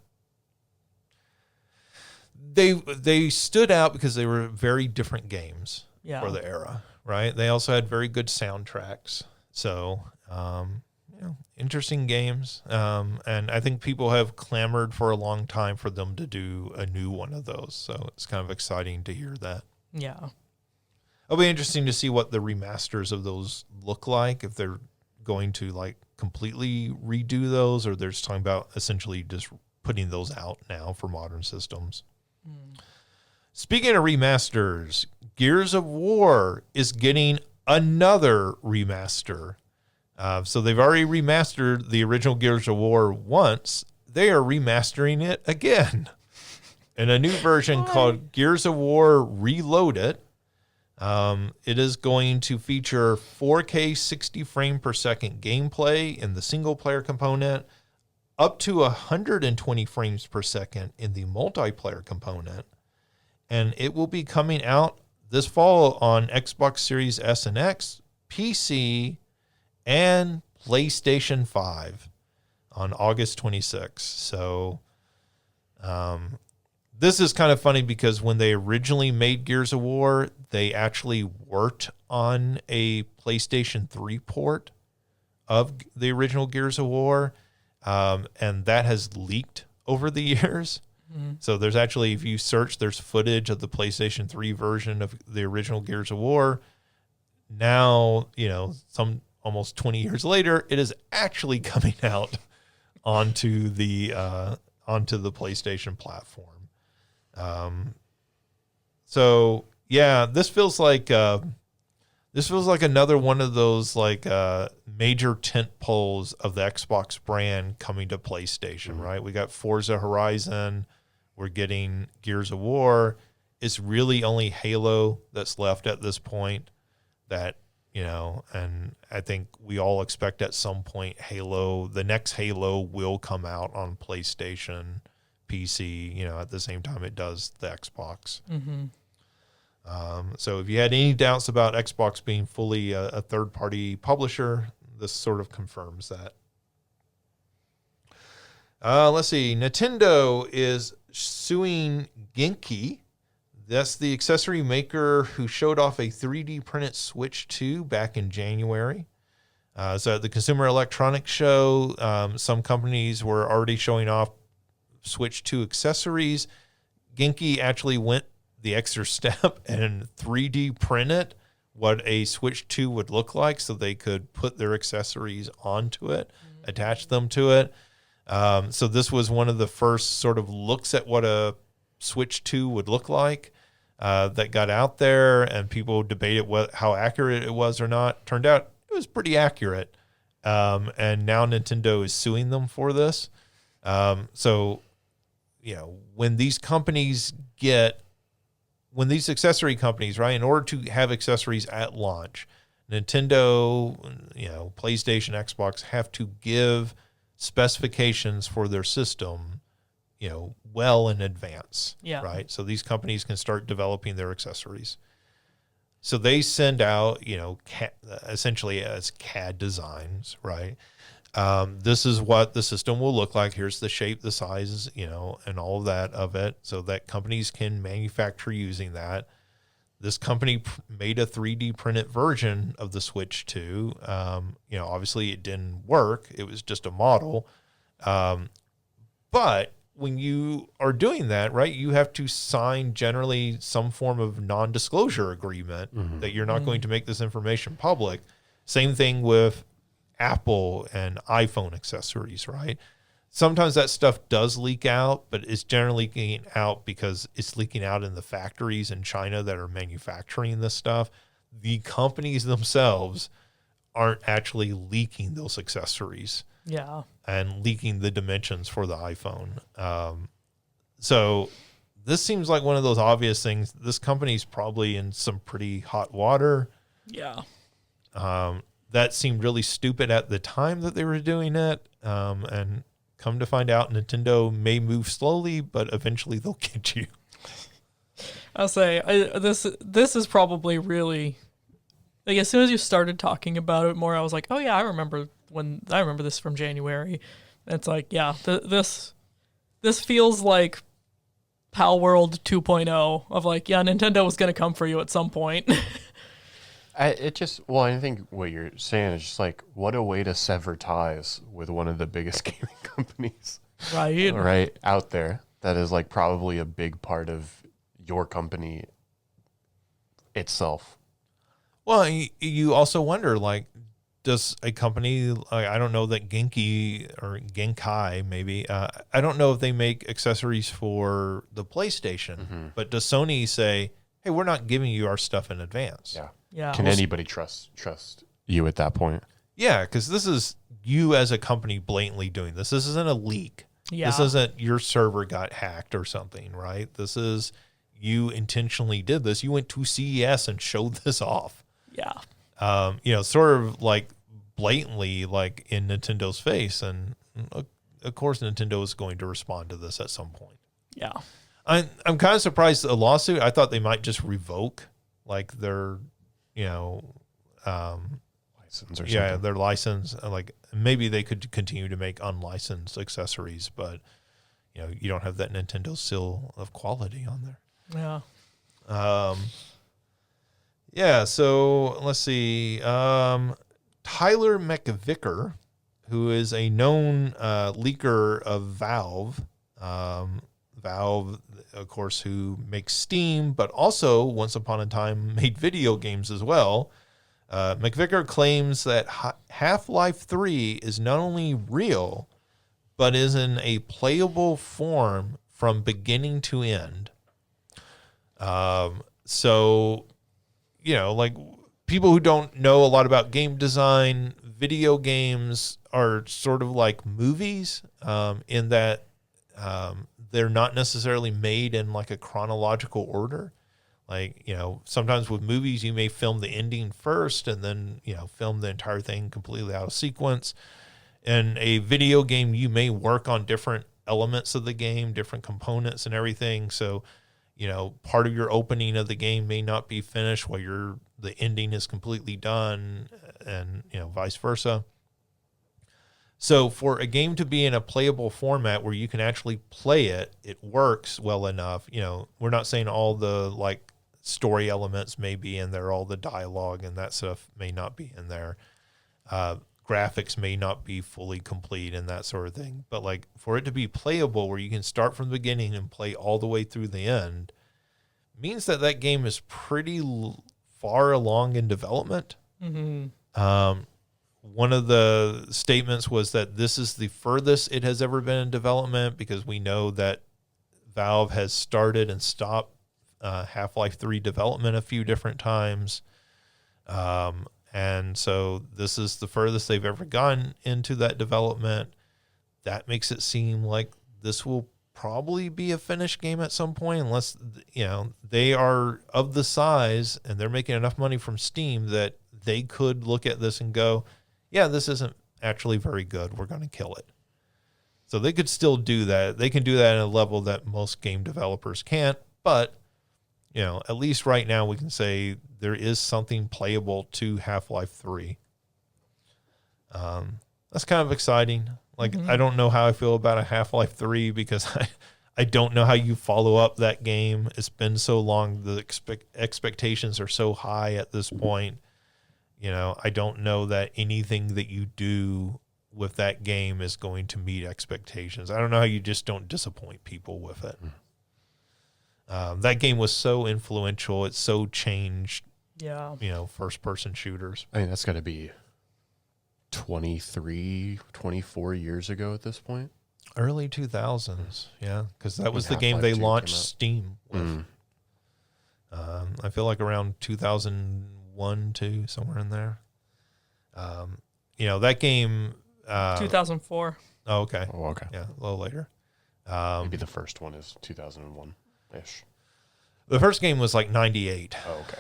They stood out because they were very different games for the era, right? They also had very good soundtracks. So, interesting games. And I think people have clamored for a long time for them to do a new one of those. So it's kind of exciting to hear that. Yeah. It'll be interesting to see what the remasters of those look like, if they're going to like completely redo those or they're just talking about essentially just putting those out now for modern systems. Speaking of remasters, Gears of War is getting another remaster. So they've already remastered the original Gears of War once. They are remastering it again in a new version called Gears of War Reloaded. It is going to feature 4K 60 frame per second gameplay in the single player component, up to 120 frames per second in the multiplayer component. And it will be coming out this fall on Xbox Series S and X, PC, and PlayStation 5 on August 26th. So this is kind of funny because when they originally made Gears of War, they actually worked on a PlayStation 3 port of the original Gears of War. And that has leaked over the years. So there's actually, if you search, there's footage of the PlayStation 3 version of the original Gears of War. Now, some almost 20 years later, it is actually coming out onto the PlayStation platform. So yeah, this feels like another one of those major tent poles of the Xbox brand coming to PlayStation, right? We got Forza Horizon. We're getting Gears of War. It's really only Halo that's left at this point that, and I think we all expect at some point the next Halo will come out on PlayStation, PC, at the same time it does the Xbox. So if you had any doubts about Xbox being fully a third-party publisher, this sort of confirms that. Let's see. Nintendo is suing Genki, That's the accessory maker who showed off a 3D printed Switch 2 back in January. So at the Consumer Electronics Show, some companies were already showing off Switch 2 accessories. Genki actually went the extra step and 3D printed what a Switch 2 would look like so they could put their accessories onto it, attach them to it. So this was one of the first sort of looks at what a Switch 2 would look like that got out there, and people debated how accurate it was or not. Turned out it was pretty accurate. And now Nintendo is suing them for this. So, when these accessory companies, right, in order to have accessories at launch, Nintendo, PlayStation, Xbox have to give specifications for their system, well in advance, right? So these companies can start developing their accessories. So they send out, essentially as CAD designs, right? This is what the system will look like. Here's the shape, the size, and all of that of it, so that companies can manufacture using that. This company made a 3D printed version of the Switch 2. Obviously it didn't work. It was just a model. But when you are doing that, right, you have to sign generally some form of non-disclosure agreement that you're not going to make this information public. Same thing with Apple and iPhone accessories, right? Sometimes that stuff does leak out, but it's generally leaking out because it's leaking out in the factories in China that are manufacturing this stuff. The companies themselves aren't actually leaking those accessories. Yeah. And leaking the dimensions for the iPhone. So this seems like one of those obvious things. This company's probably in some pretty hot water. Yeah. That seemed really stupid at the time that they were doing it. And come to find out, Nintendo may move slowly, but eventually they'll get you. I'll say this is probably really, like, as soon as you started talking about it more, I was like, oh yeah, I remember this from January. And it's like, yeah, this feels like Pal World 2.0 of like, yeah, Nintendo was going to come for you at some point. I think what you're saying is just like, what a way to sever ties with one of the biggest gaming companies right out there. That is like probably a big part of your company itself. Well, you also wonder, like, does a company, I don't know that Genki or Genkai maybe, I don't know if they make accessories for the PlayStation, but does Sony say, hey, we're not giving you our stuff in advance? Yeah. Can anybody trust you at that point? Yeah, because this is you as a company blatantly doing this. This isn't a leak. Yeah. This isn't your server got hacked or something, right? This is you intentionally did this. You went to CES and showed this off. Yeah. Sort of like blatantly, like in Nintendo's face. And of course, Nintendo is going to respond to this at some point. Yeah. I'm kind of surprised a lawsuit. I thought they might just revoke like their, License or yeah, something. their license. Like maybe they could continue to make unlicensed accessories, but you don't have that Nintendo seal of quality on there. Yeah. Yeah. So let's see. Tyler McVicker, who is a known leaker of Valve. Valve, of course, who makes Steam, but also once upon a time made video games as well. McVicker claims that Half-Life 3 is not only real, but is in a playable form from beginning to end. So, like people who don't know a lot about game design, video games are sort of like movies in that they're not necessarily made in like a chronological order. Like, sometimes with movies, you may film the ending first and then, film the entire thing completely out of sequence. In a video game, you may work on different elements of the game, different components and everything. So, part of your opening of the game may not be finished while the ending is completely done, and, vice versa. So for a game to be in a playable format where you can actually play it, it works well enough. You know, we're not saying all the like story elements may be in there, all the dialogue and that stuff may not be in there. Graphics may not be fully complete and that sort of thing. But like for it to be playable where you can start from the beginning and play all the way through the end means that that game is pretty far along in development. One of the statements was that this is the furthest it has ever been in development because we know that Valve has started and stopped Half-Life 3 development a few different times. And so this is the furthest they've ever gone into that development. That makes it seem like this will probably be a finished game at some point, unless, you know, they are of the size and they're making enough money from Steam that they could look at this and go, yeah, this isn't actually very good. We're going to kill it. So they could still do that. They can do that at a level that most game developers can't, but you know, at least right now we can say there is something playable to Half-Life 3. That's kind of exciting. Like, I don't know how I feel about a Half-Life 3 because I don't know how you follow up that game. It's been so long. The expectations are so high at this point. You know, I don't know that anything that you do with that game is going to meet expectations. I don't know how you just don't disappoint people with it. That game was so influential. It's so changed, you know, first-person shooters. I mean, that's got to be 23, 24 years ago at this point. Early 2000s, yeah, because that was the Half-Life game they 2 launched came out. Steam with. I feel like around 2001, 2, somewhere in there. You know, that game... 2004. Oh, okay. Oh, okay. Yeah, a little later. Maybe the first one is 2001-ish. The first game was like 98. Oh, okay.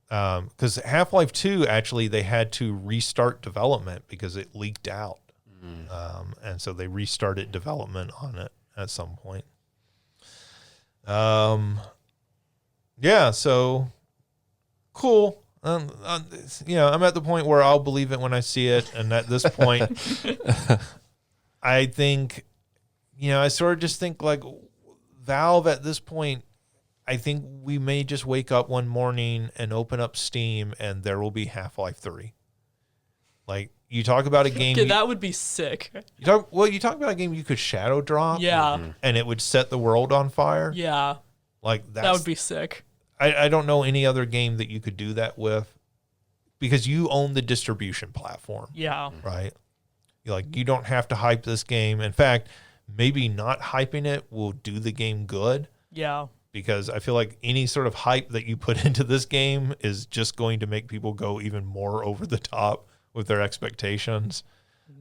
Because Half-Life 2, actually, they had to restart development because it leaked out. And so they restarted development on it at some point. Yeah, so cool. You know, I'm at the point where I'll believe it when I see it. And at this point, I think, you know, I sort of just think like Valve at this point, I think we may just wake up one morning and open up Steam and there will be Half-Life 3. Like, you talk about a game... that would be sick. You talk about a game you could shadow drop. Yeah. And it would set the world on fire. Yeah. Like, That would be sick. I don't know any other game that you could do that with because you own the distribution platform. Yeah. Right? You're like, you don't have to hype this game. In fact, maybe not hyping it will do the game good. Yeah. Because I feel like any sort of hype that you put into this game is just going to make people go even more over the top with their expectations.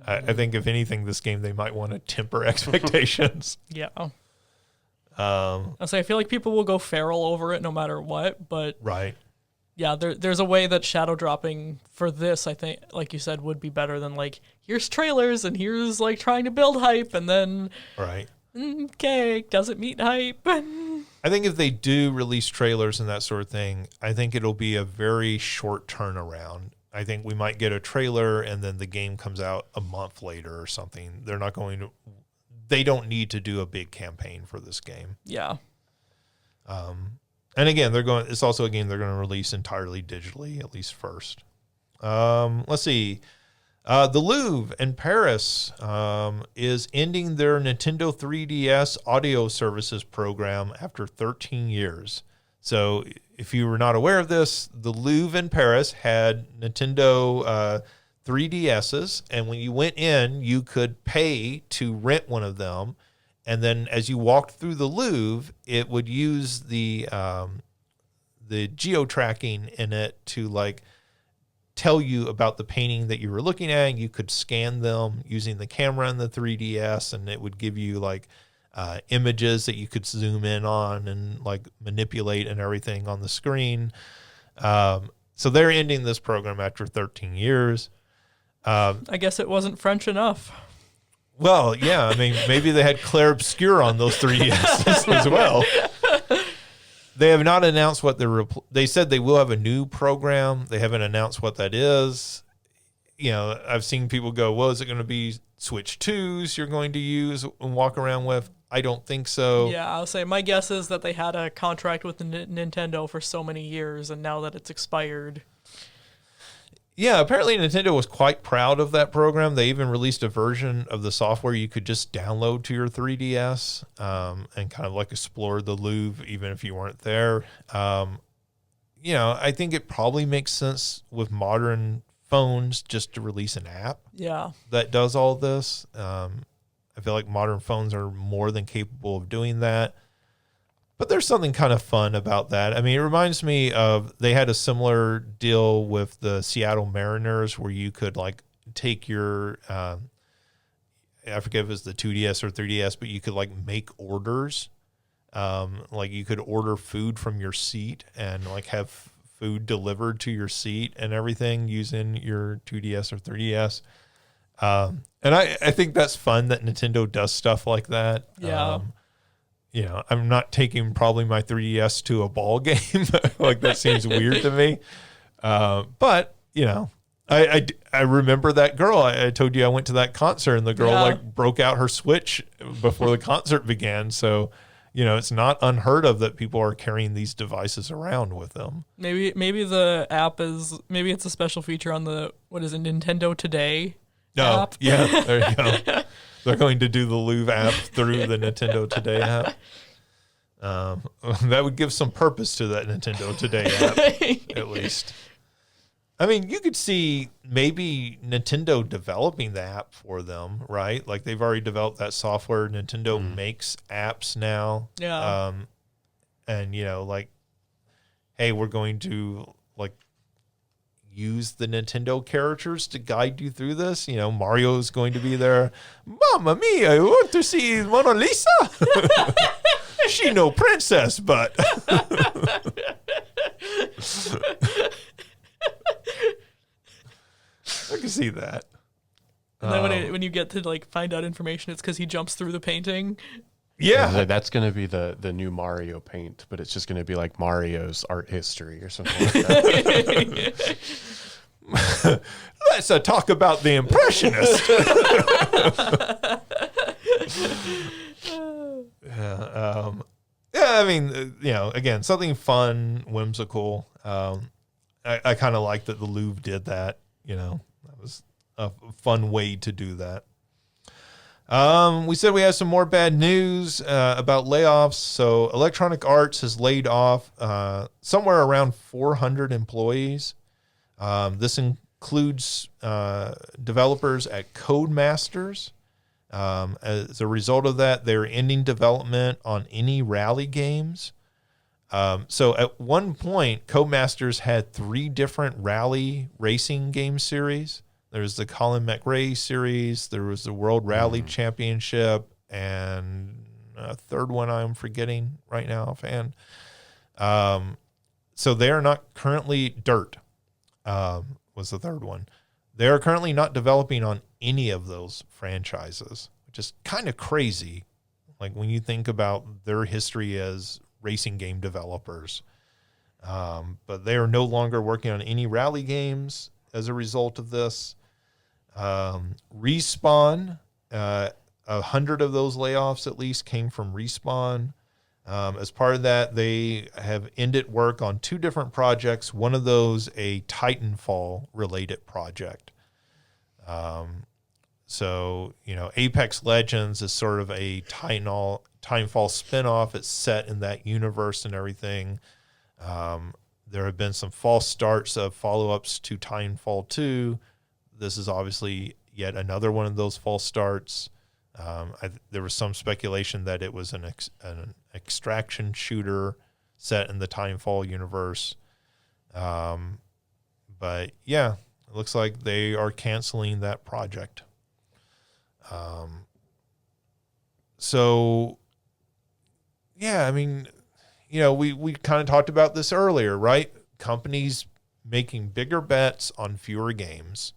I think if anything, this game, they might want to temper expectations. Yeah. I feel like people will go feral over it no matter what, but right. Yeah, there's a way that shadow dropping for this, I think, like you said, would be better than like, here's trailers and here's like trying to build hype and then right. Okay, doesn't meet hype. I think if they do release trailers and that sort of thing, I think it'll be a very short turnaround. I think we might get a trailer and then the game comes out a month later or something. They don't need to do a big campaign for this game. Yeah. And again, it's also a game they're going to release entirely digitally, at least first. Let's see. The Louvre in Paris is ending their Nintendo 3DS audio services program after 13 years. So if you were not aware of this, the Louvre in Paris had Nintendo 3DSs, and when you went in, you could pay to rent one of them. And then as you walked through the Louvre, it would use the geo-tracking in it to like tell you about the painting that you were looking at. And you could scan them using the camera in the 3DS, and it would give you like images that you could zoom in on and like manipulate and everything on the screen. So they're ending this program after 13 years. I guess it wasn't French enough. Well, yeah. I mean, maybe they had Clair Obscur on those 3DSs as well. They have not announced what they said they will have a new program. They haven't announced what that is. I've seen people go, well, is it going to be Switch 2s you're going to use and walk around with? I don't think so. Yeah, I'll say my guess is that they had a contract with Nintendo for so many years, and now that it's expired. Yeah, apparently Nintendo was quite proud of that program. They even released a version of the software you could just download to your 3DS and kind of like explore the Louvre even if you weren't there. I think it probably makes sense with modern phones just to release an app that does all this. I feel like modern phones are more than capable of doing that. But there's something kind of fun about that. I mean, it reminds me of, they had a similar deal with the Seattle Mariners where you could like take your, I forget if it was the 2DS or 3DS, but you could like make orders. Like you could order food from your seat and like have food delivered to your seat and everything using your 2DS or 3DS. And I think that's fun that Nintendo does stuff like that. Yeah. I'm not taking probably my 3DS to a ball game. Like that seems weird to me. But I remember that girl. I told you I went to that concert and the girl like broke out her Switch before the concert began. So, it's not unheard of that people are carrying these devices around with them. Maybe the app maybe it's a special feature on the, what is it, Nintendo Today app? Yeah, there you go. They're going to do the Louvre app through the Nintendo Today app. That would give some purpose to that Nintendo Today app, at least. I mean, you could see maybe Nintendo developing the app for them, right? Like they've already developed that software. Nintendo makes apps now. Yeah. And, like, hey, we're going to, like, use the Nintendo characters to guide you through this. Mario is going to be there. Mamma mia, I want to see Mona Lisa. She no princess, but. I can see that. And then when you get to like find out information, it's because he jumps through the painting. Yeah, that's going to be the new Mario paint, but it's just going to be like Mario's art history or something like that. Let's talk about the Impressionist. I mean, again, something fun, whimsical. I kind of like that the Louvre did that. That was a fun way to do that. We said we had some more bad news about layoffs. So Electronic Arts has laid off somewhere around 400 employees. This includes developers at Codemasters. As a result of that, they're ending development on any rally games. So at one point, Codemasters had 3 different rally racing game series. There's the Colin McRae series, there was the World Rally Championship, and a third one I'm forgetting right now offhand. So they are not currently Dirt was the third one. They are currently not developing on any of those franchises, which is kind of crazy. Like when you think about their history as racing game developers. But they are no longer working on any rally games as a result of this. Respawn, 100 of those layoffs at least came from Respawn. As part of that, they have ended work on 2 different projects. One of those, a Titanfall related project. So, Apex Legends is sort of a Titanfall spinoff. It's set in that universe and everything. There have been some false starts of follow-ups to Titanfall 2. This is obviously yet another one of those false starts. There was some speculation that it was an extraction shooter set in the Titanfall universe. But yeah, it looks like they are canceling that project. So yeah, I mean, we kind of talked about this earlier, right? Companies making bigger bets on fewer games.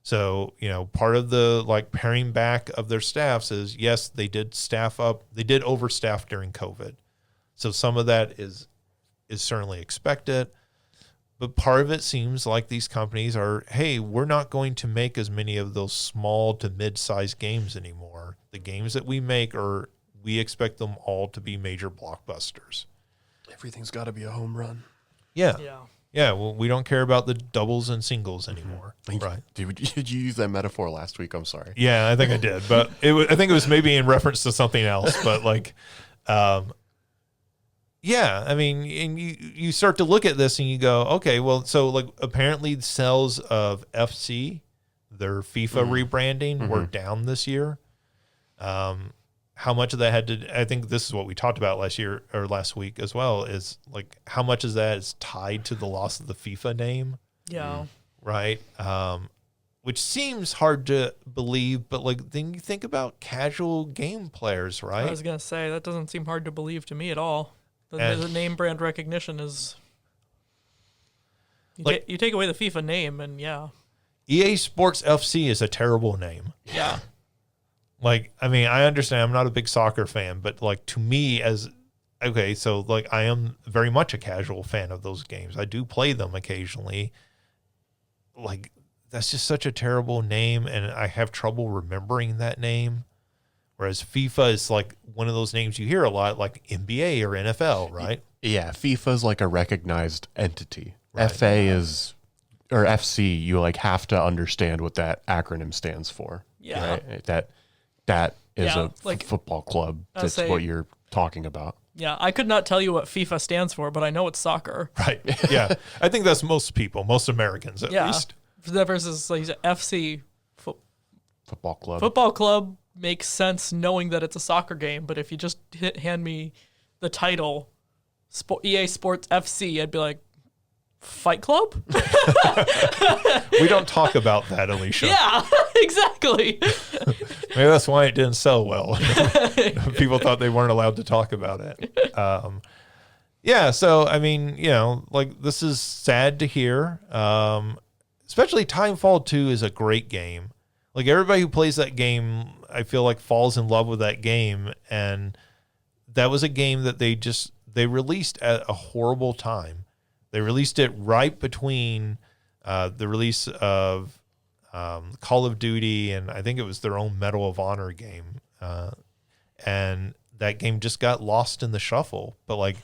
So, part of the paring back of their staffs is, yes, they did staff up. They did overstaff during COVID. So some of that is certainly expected. But part of it seems like these companies are, hey, we're not going to make as many of those small to mid-sized games anymore. The games that we make we expect them all to be major blockbusters. Everything's got to be a home run. Yeah. Yeah. Yeah, well, we don't care about the doubles and singles anymore. Right. Did you use that metaphor last week? I'm sorry. Yeah, I think I did. But I think it was maybe in reference to something else. But like, yeah, I mean, and you start to look at this and you go, okay, well, so like apparently the sales of FC, their FIFA rebranding, were down this year. How much of that had to, I think this is what we talked about last week as well, is like how much of that is tied to the loss of the FIFA name. Yeah. Right. Which seems hard to believe, but like then you think about casual game players, right? I was going to say, that doesn't seem hard to believe to me at all. And- The name brand recognition is, you take away the FIFA name and yeah. EA Sports FC is a terrible name. Yeah. Like, I mean, I understand I'm not a big soccer fan, but like to me so like I am very much a casual fan of those games. I do play them occasionally. Like, that's just such a terrible name, and I have trouble remembering that name. Whereas FIFA is like one of those names you hear a lot, like NBA or NFL, right? Yeah, FIFA's like a recognized entity. Right. or FC, you like have to understand what that acronym stands for. Yeah. Right? That is Yeah, a like, football club. I'll That's say- what you're talking about. Yeah. I could not tell you what FIFA stands for, but I know it's soccer. Right. Yeah. I think that's most people, most Americans at least. Versus like you said, FC Football club. football club makes sense knowing that it's a soccer game. But if you just hand me the title, EA Sports FC, I'd be like, Fight Club? We don't talk about that, Alicia. Yeah, exactly. Maybe that's why it didn't sell well. People thought they weren't allowed to talk about it. Yeah, so, I mean, like, this is sad to hear. Especially Timefall 2 is a great game. Like, everybody who plays that game, I feel like, falls in love with that game. And that was a game that they released at a horrible time. They released it right between the release of Call of Duty, and I think it was their own Medal of Honor game. And that game just got lost in the shuffle. But, like,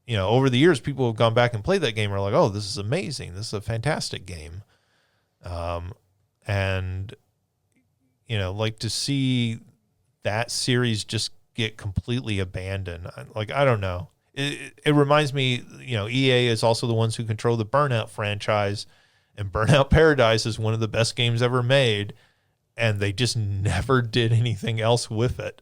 over the years, people have gone back and played that game and are like, oh, this is amazing. This is a fantastic game. And, like, to see that series just get completely abandoned, like, I don't know. It reminds me, EA is also the ones who control the Burnout franchise, and Burnout Paradise is one of the best games ever made, and they just never did anything else with it.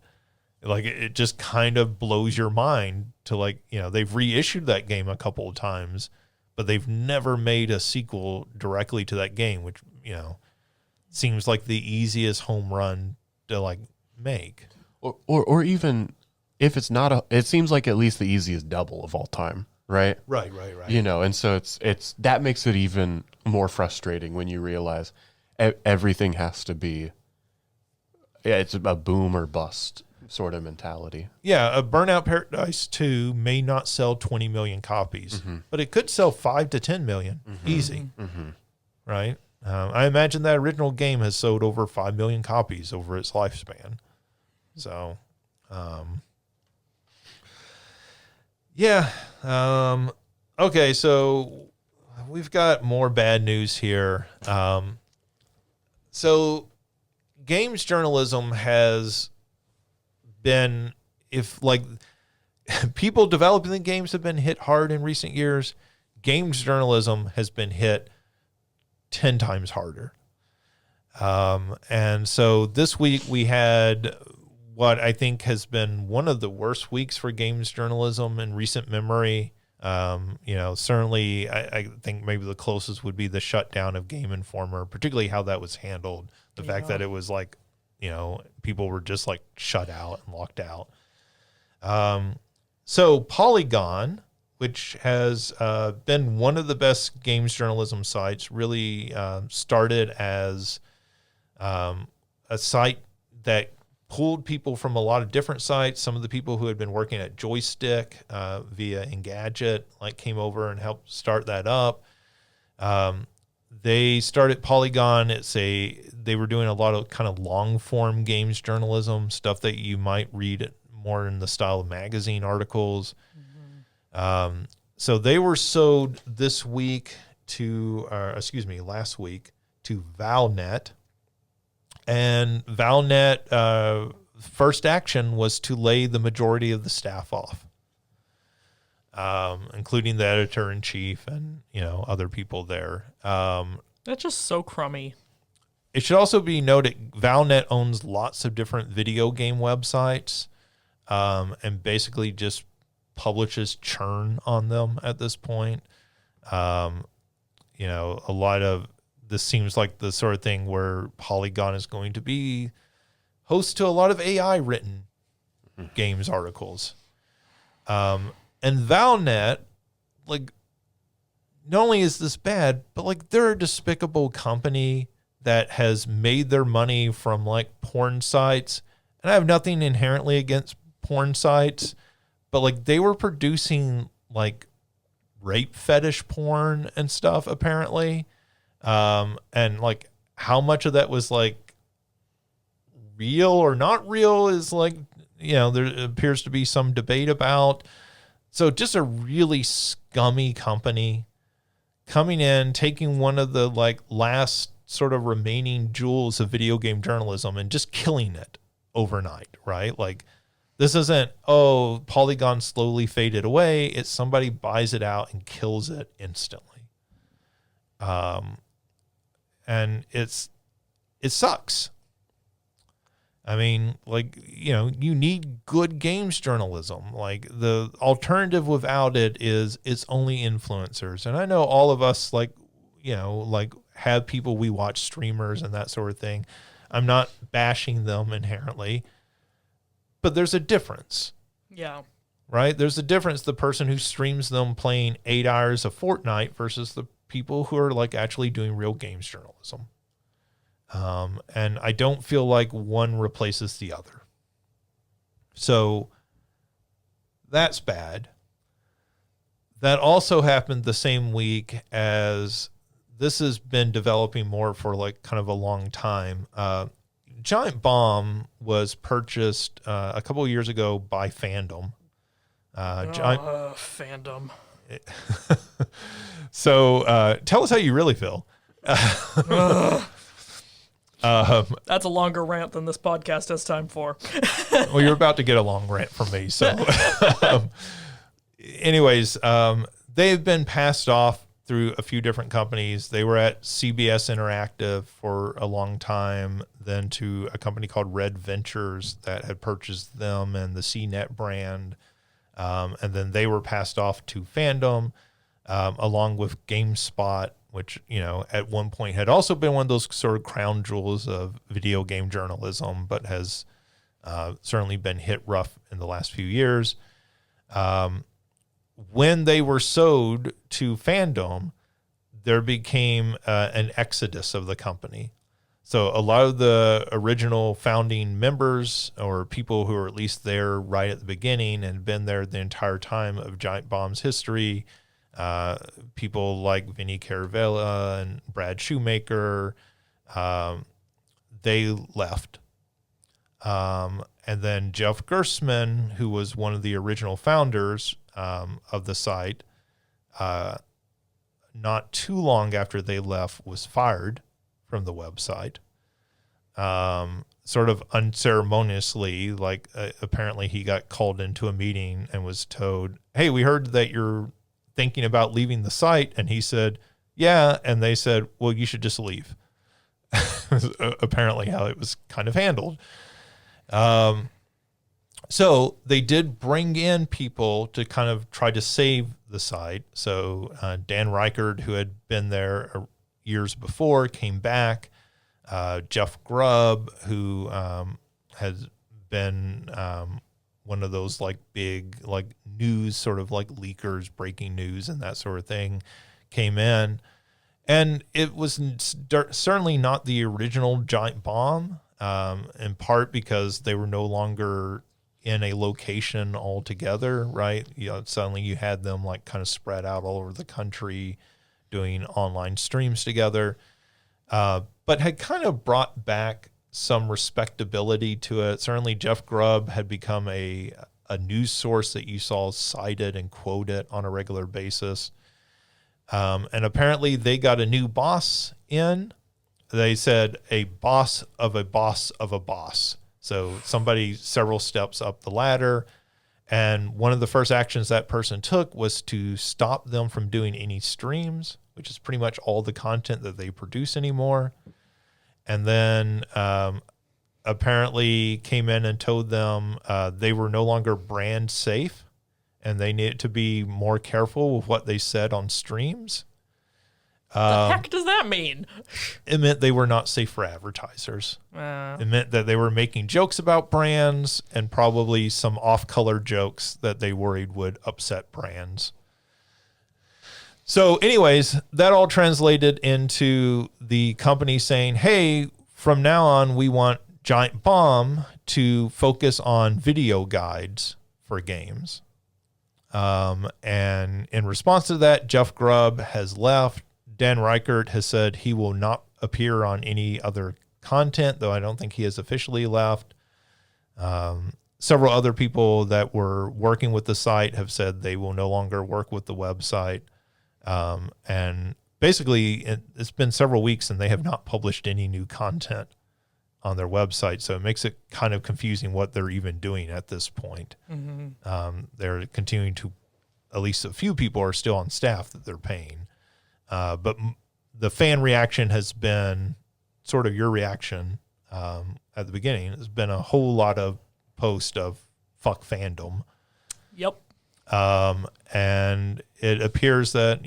Like, it just kind of blows your mind to, like, they've reissued that game a couple of times, but they've never made a sequel directly to that game, which, seems like the easiest home run to, like, make. Or even if it's not it seems like at least the easiest double of all time, right? Right. And so it's that makes it even more frustrating when you realize everything has to be, it's a boom or bust sort of mentality. Yeah, a Burnout Paradise 2 may not sell 20 million copies, but it could sell 5 to 10 million, easy, right? I imagine that original game has sold over 5 million copies over its lifespan. So, yeah. Okay, so we've got more bad news here. So games journalism has been, if like people developing the games have been hit hard in recent years, games journalism has been hit 10 times harder. And so this week we had what I think has been one of the worst weeks for games journalism in recent memory. Certainly I think maybe the closest would be the shutdown of Game Informer, particularly how that was handled. The fact that it was like, people were just like shut out and locked out. So Polygon, which has been one of the best games journalism sites, really started as a site that pulled people from a lot of different sites. Some of the people who had been working at Joystick via Engadget came over and helped start that up. They started Polygon. They were doing a lot of kind of long form games journalism, stuff that you might read more in the style of magazine articles. So they were sold last week to Valnet. And Valnet, first action was to lay the majority of the staff off, including the editor-in-chief and, other people there. That's just so crummy. It should also be noted, Valnet owns lots of different video game websites, and basically just publishes churn on them at this point. A lot of this seems like the sort of thing where Polygon is going to be host to a lot of AI written games articles. And Valnet, not only is this bad, but they're a despicable company that has made their money from porn sites. And I have nothing inherently against porn sites, but they were producing rape fetish porn and stuff apparently. And how much of that was real or not real is there appears to be some debate about. So just a really scummy company coming in, taking one of the last sort of remaining jewels of video game journalism and just killing it overnight, right? This isn't, Polygon slowly faded away. It's somebody buys it out and kills it instantly. And it sucks. I mean, you need good games journalism. The alternative without it is it's only influencers. And I know all of us have people we watch, streamers and that sort of thing. I'm not bashing them inherently, but there's a difference. Yeah. Right? There's a difference. The person who streams them playing 8 hours a fortnight versus the people who are actually doing real games journalism. And I don't feel like one replaces the other. So that's bad. That also happened the same week as this has been developing more for kind of a long time. Giant Bomb was purchased a couple of years ago by Fandom. Fandom. So tell us how you really feel. That's a longer rant than this podcast has time for. Well, you're about to get a long rant from me. So anyways, they've been passed off through a few different companies. They were at CBS Interactive for a long time, then to a company called Red Ventures that had purchased them and the CNET brand. And then they were passed off to Fandom, along with GameSpot, which, at one point had also been one of those sort of crown jewels of video game journalism, but has certainly been hit rough in the last few years. When they were sold to Fandom, there became an exodus of the company. So a lot of the original founding members, or people who were at least there right at the beginning and been there the entire time of Giant Bomb's history, people like Vinny Caravella and Brad Shoemaker, they left. And then Jeff Gerstmann, who was one of the original founders of the site, not too long after they left, was fired from the website, sort of unceremoniously. Apparently he got called into a meeting and was told, "Hey, we heard that you're thinking about leaving the site." And he said, "Yeah." And they said, "Well, you should just leave." Apparently how it was kind of handled. So they did bring in people to kind of try to save the site. So Dan Reichard, who had been there years before, came back. Jeff Grubb, who has been one of those big news sort of leakers, breaking news and that sort of thing, came in. And it was certainly not the original Giant Bomb, in part because they were no longer in a location altogether, right? Suddenly you had them kind of spread out all over the country, doing online streams together, but had kind of brought back some respectability to it. Certainly Jeff Grubb had become a news source that you saw cited and quoted on a regular basis. And apparently they got a new boss in. They said a boss of a boss of a boss. So somebody several steps up the ladder. And one of the first actions that person took was to stop them from doing any streams, which is pretty much all the content that they produce anymore. And then apparently came in and told them they were no longer brand safe and they needed to be more careful with what they said on streams. The heck does that mean? It meant they were not safe for advertisers. It meant that they were making jokes about brands and probably some off-color jokes that they worried would upset brands. So anyways, that all translated into the company saying, hey, from now on, we want Giant Bomb to focus on video guides for games. And in response to that, Jeff Grubb has left. Dan Reichert has said he will not appear on any other content, though I don't think he has officially left. Several other people that were working with the site have said they will no longer work with the website. And basically, it's been several weeks and they have not published any new content on their website. So it makes it kind of confusing what they're even doing at this point. They're continuing to, at least a few people are still on staff that they're paying. But the fan reaction has been sort of your reaction at the beginning. There's been a whole lot of posts of fuck fandom. Yep. And it appears that,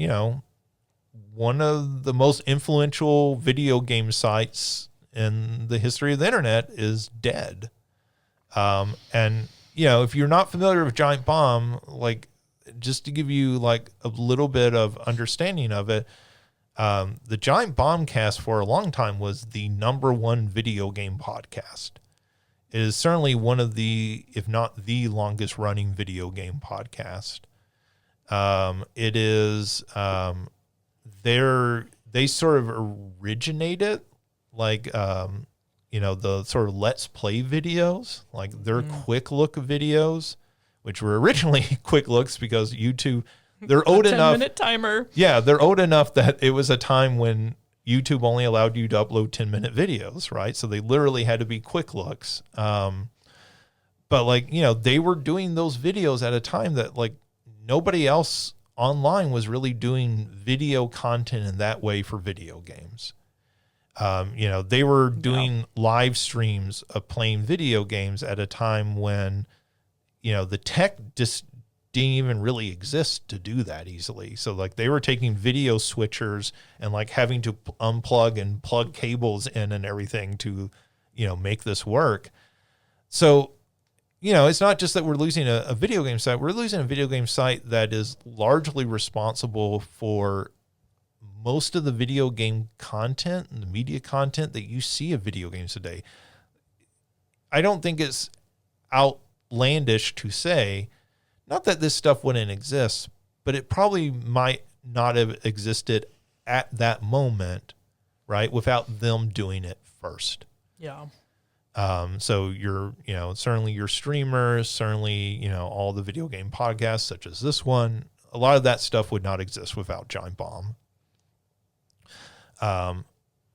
one of the most influential video game sites in the history of the internet is dead. And, if you're not familiar with Giant Bomb, just to give you a little bit of understanding of it, the Giant Bombcast for a long time was the #1 video game podcast. It is certainly one of the, if not the longest running video game podcast. It is, they sort of originated the sort of Let's Play videos, their quick look videos, which were originally quick looks because YouTube, they're old enough. 10-minute timer. Yeah, they're old enough that it was a time when YouTube only allowed you to upload 10-minute videos, right? So they literally had to be quick looks. But they were doing those videos at a time that nobody else online was really doing video content in that way for video games. They were doing live streams of playing video games at a time when the tech just didn't even really exist to do that easily. So they were taking video switchers and having to unplug and plug cables in and everything to, make this work. So, it's not just that we're losing a video game site. We're losing a video game site that is largely responsible for most of the video game content and the media content that you see of video games today. I don't think it's outlandish to say, not that this stuff wouldn't exist, but it probably might not have existed at that moment, right? Without them doing it first. Yeah. So certainly your streamers, certainly, all the video game podcasts such as this one, a lot of that stuff would not exist without Giant Bomb.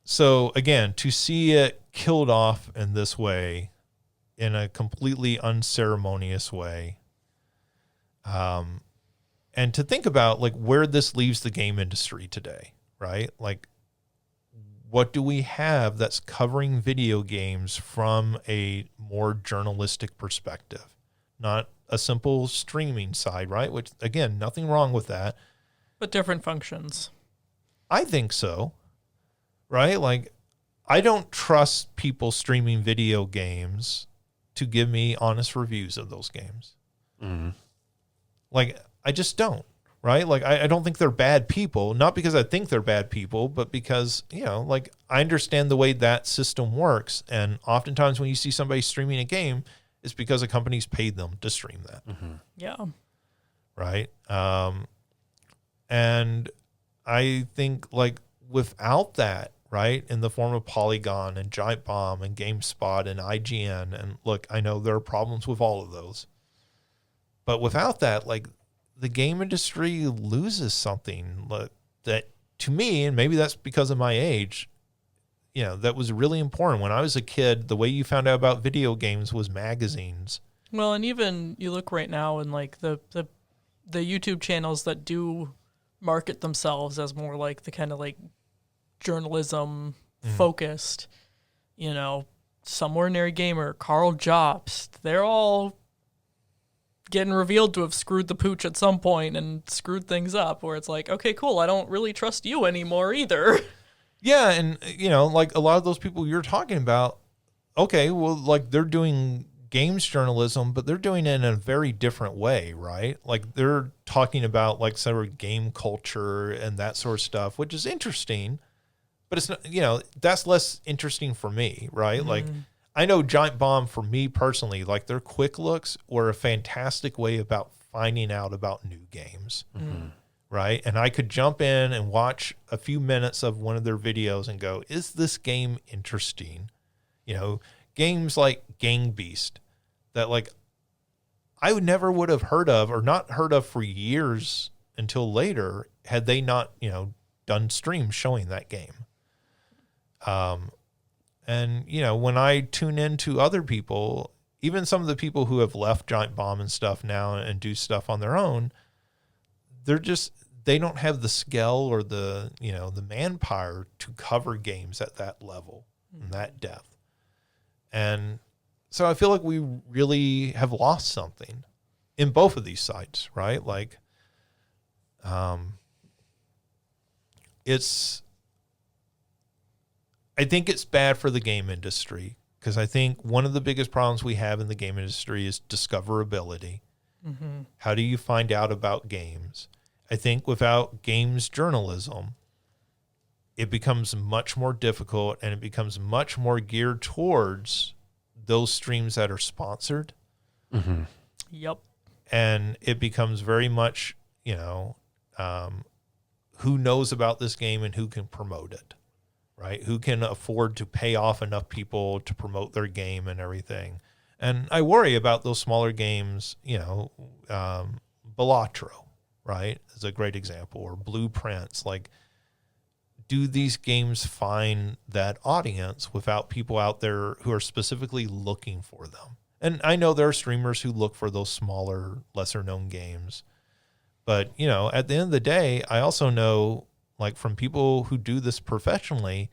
So again, to see it killed off in this way, in a completely unceremonious way, and to think about where this leaves the game industry today, right? What do we have that's covering video games from a more journalistic perspective? Not a simple streaming side, right? Which, again, nothing wrong with that. But different functions. I think so, right? I don't trust people streaming video games to give me honest reviews of those games. Mm-hmm. I just don't, right? I don't think they're bad people, not because I think they're bad people, but because, I understand the way that system works. And oftentimes when you see somebody streaming a game, it's because a company's paid them to stream that. Mm-hmm. Yeah. Right. And I think like without that, right, in the form of Polygon and Giant Bomb and GameSpot and IGN, and look, I know there are problems with all of those, but without that, like the game industry loses something that to me, and maybe that's because of my age, that was really important. When I was a kid, the way you found out about video games was magazines. Well, and even you look right now and like the YouTube channels that do market themselves as more like the kind of like journalism focused, Some Ordinary Gamer, Carl Jobst, they're all getting revealed to have screwed the pooch at some point and screwed things up where it's like, okay, cool, I don't really trust you anymore either. Yeah, and like a lot of those people you're talking about, okay, well, like they're doing games journalism, but they're doing it in a very different way, right? Like they're talking about like sort of game culture and that sort of stuff, which is interesting, but it's not, that's less interesting for me, right? Like I know Giant Bomb, for me personally, like their quick looks were a fantastic way about finding out about new games, right? And I could jump in and watch a few minutes of one of their videos and go, is this game interesting? Games like Gang Beast that like I would have heard of or not heard of for years until later had they not, done streams showing that game. And, when I tune into other people, even some of the people who have left Giant Bomb and stuff now and do stuff on their own, they don't have the skill or the manpower to cover games at that level and that depth. And so I feel like we really have lost something in both of these sites, right? Like, I think it's bad for the game industry because I think one of the biggest problems we have in the game industry is discoverability. Mm-hmm. How do you find out about games? I think without games journalism, it becomes much more difficult and it becomes much more geared towards those streams that are sponsored. Mm-hmm. Yep. And it becomes very much, who knows about this game and who can promote it, right? Who can afford to pay off enough people to promote their game and everything. And I worry about those smaller games, Balatro, right, is a great example, or Blueprints. Like, do these games find that audience without people out there who are specifically looking for them? And I know there are streamers who look for those smaller, lesser-known games. But, at the end of the day, I also know, like, from people who do this professionally,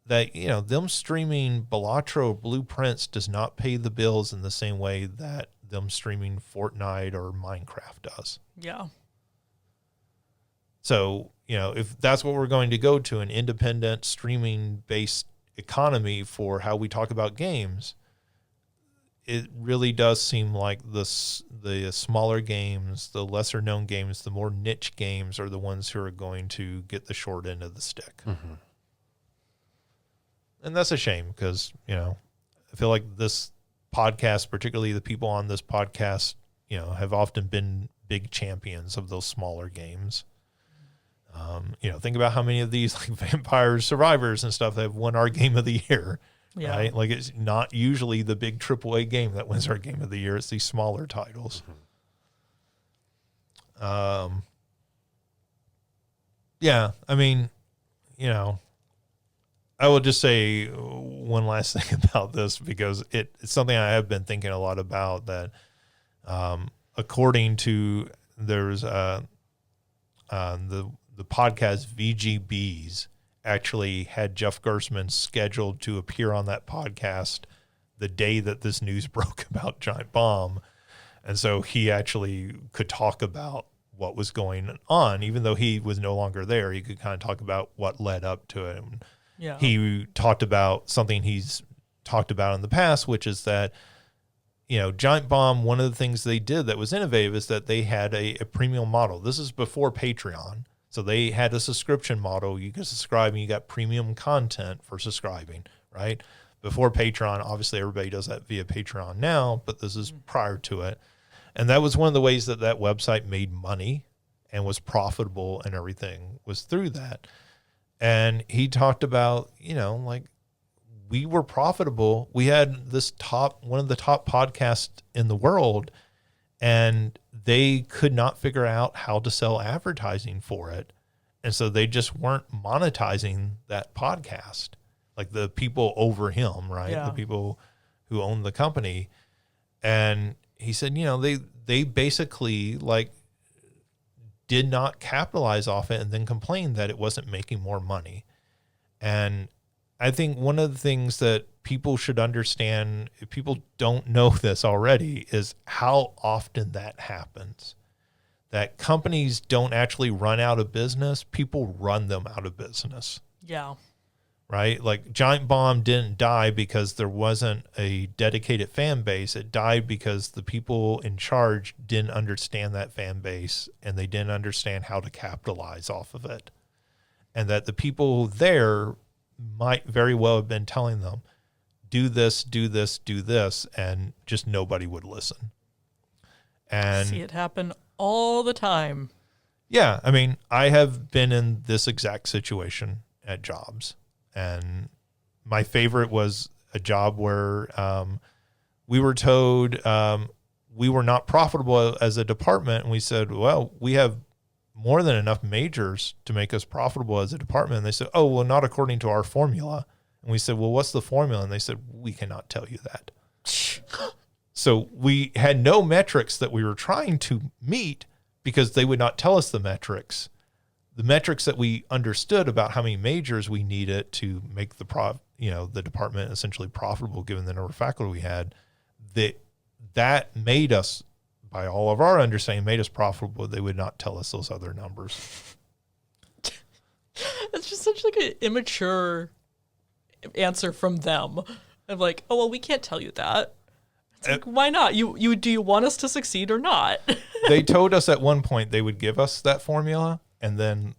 that, them streaming Balatro Blueprints does not pay the bills in the same way that them streaming Fortnite or Minecraft does. Yeah. So, if that's what we're going to go to, an independent streaming-based economy for how we talk about games, it really does seem like the smaller games, the lesser-known games, the more niche games are the ones who are going to get the short end of the stick. Mm-hmm. And that's a shame because, I feel like this podcast, particularly the people on this podcast, have often been big champions of those smaller games. Think about how many of these like Vampire Survivors and stuff that have won our game of the year, right? Like it's not usually the big AAA game that wins our game of the year. It's these smaller titles. Mm-hmm. Yeah, I mean, I will just say one last thing about this because it's something I have been thinking a lot about that, according to there's the podcast VGBs actually had Jeff Gerstmann scheduled to appear on that podcast the day that this news broke about Giant Bomb. And so he actually could talk about what was going on, even though he was no longer there. He could kind of talk about what led up to it. Yeah. He talked about something he's talked about in the past, which is that, Giant Bomb, one of the things they did that was innovative is that they had a premium model. This is before Patreon. So they had a subscription model. You could subscribe and you got premium content for subscribing, right? Before Patreon, obviously everybody does that via Patreon now, but this is prior to it. And that was one of the ways that website made money. and was profitable and everything was through that. And he talked about, like, we were profitable. We had one of the top podcasts in the world, and they could not figure out how to sell advertising for it. And so they just weren't monetizing that podcast, like the people over him, right? Yeah. The people who own the company. And he said, they basically like did not capitalize off it and then complained that it wasn't making more money. And I think one of the things that people should understand, if people don't know this already, is how often that happens. That companies don't actually run out of business, people run them out of business. Yeah. Right? Like Giant Bomb didn't die because there wasn't a dedicated fan base. It died because the people in charge didn't understand that fan base and they didn't understand how to capitalize off of it. And that the people there might very well have been telling them, do this, do this, do this, and just nobody would listen. And see it happen all the time. Yeah. I mean, I have been in this exact situation at jobs. And my favorite was a job where we were told we were not profitable as a department. And we said, well, we have more than enough majors to make us profitable as a department. And they said, oh, well, not according to our formula. And we said, well, what's the formula? And they said, we cannot tell you that. So we had no metrics that we were trying to meet because they would not tell us the metrics. The metrics that we understood about how many majors we needed to make the department essentially profitable, given the number of faculty we had, that made us, by all of our understanding, made us profitable. They would not tell us those other numbers. It's just such like an immature answer from them. I'm like, oh, well, we can't tell you that. It's like, why not? You do you want us to succeed or not? They told us at one point they would give us that formula, and then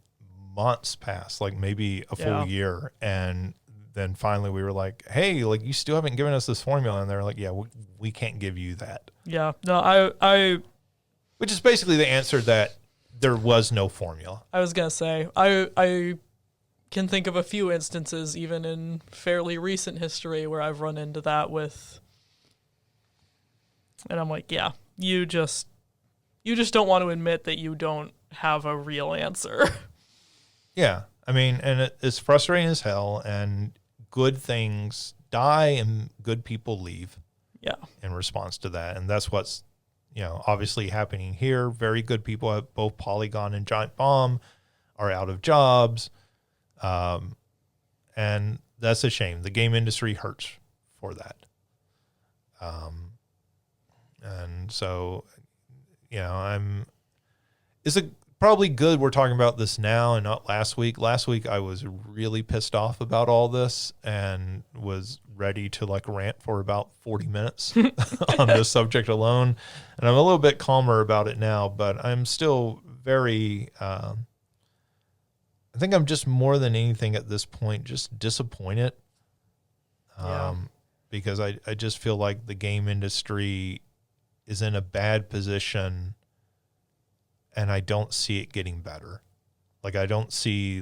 months passed, like maybe a full year. And then finally we were like, hey, like you still haven't given us this formula. And they're like, yeah, we can't give you that. Yeah. No, I which is basically the answer that there was no formula. I was going to say, I can think of a few instances, even in fairly recent history, where I've run into that with, and I'm like, yeah, you just don't want to admit that you don't have a real answer. Yeah. I mean, and it's frustrating as hell, and good things die and good people leave. Yeah. In response to that. And that's what's, obviously happening here. Very good people at both Polygon and Giant Bomb are out of jobs. And that's a shame. The game industry hurts for that. And so, it's probably good we're talking about this now and not last week. Last week I was really pissed off about all this and was ready to like rant for about 40 minutes on this subject alone. And I'm a little bit calmer about it now, but I'm still very, I think I'm just more than anything at this point, just disappointed. Because I just feel like the game industry is in a bad position and I don't see it getting better. Like I don't see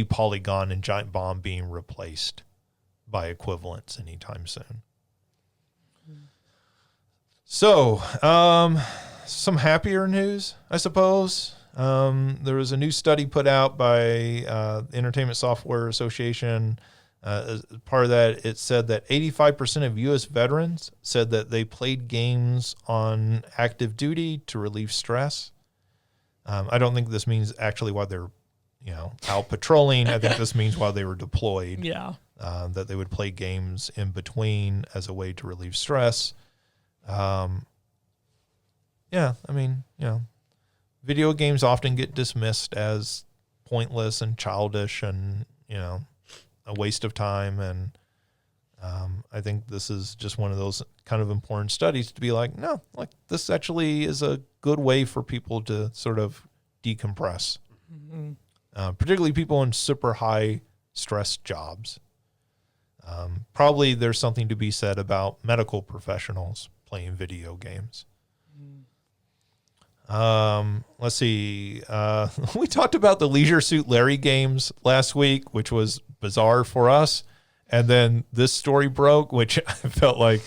Polygon and Giant Bomb being replaced by equivalents anytime soon. So, some happier news, I suppose. There was a new study put out by the Entertainment Software Association. As part of that, it said that 85% of U.S. veterans said that they played games on active duty to relieve stress. I don't think this means actually while they're, out patrolling. I think this means while they were deployed. Yeah. That they would play games in between as a way to relieve stress. I mean, video games often get dismissed as pointless and childish and, a waste of time. And I think this is just one of those kind of important studies to be like, no, like this actually is a good way for people to sort of decompress, particularly people in super high stress jobs. Probably there's something to be said about medical professionals playing video games. Let's see. We talked about the Leisure Suit Larry games last week, which was bizarre for us. And then this story broke, which I felt like,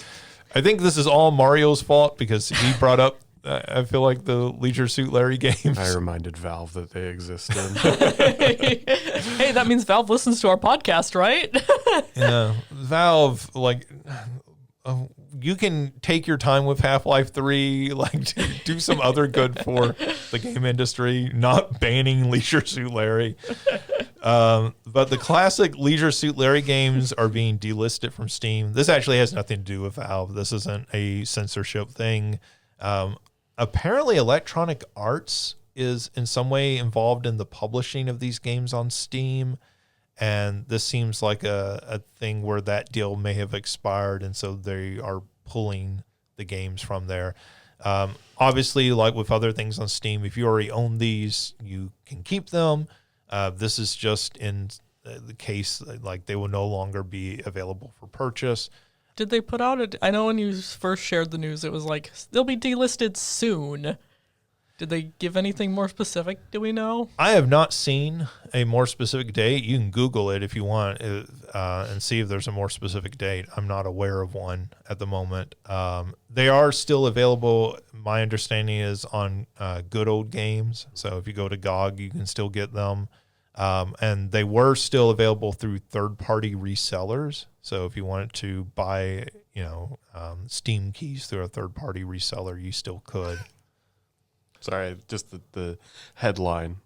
I think this is all Mario's fault because he brought up, I feel like, the Leisure Suit Larry games. I reminded Valve that they existed. Hey, that means Valve listens to our podcast, right? Yeah. Valve, like, you can take your time with Half-Life 3, like do some other good for the game industry, not banning Leisure Suit Larry. But the classic Leisure Suit Larry games are being delisted from Steam. This actually has nothing to do with Valve. This isn't a censorship thing. Apparently Electronic Arts is in some way involved in the publishing of these games on Steam. And this seems like a thing where that deal may have expired, and so they are pulling the games from there. Obviously, like with other things on Steam, if you already own these, you can keep them. This is just in the case, like they will no longer be available for purchase. Did they put out I know when you first shared the news, it was like, they'll be delisted soon. Did they give anything more specific? Do we know? I have not seen a more specific date. You can Google it if you want and see if there's a more specific date. I'm not aware of one at the moment. They are still available. My understanding is on Good Old Games. So if you go to GOG, you can still get them. And they were still available through third-party resellers. So if you wanted to buy, Steam keys through a third-party reseller, you still could. Sorry, just the headline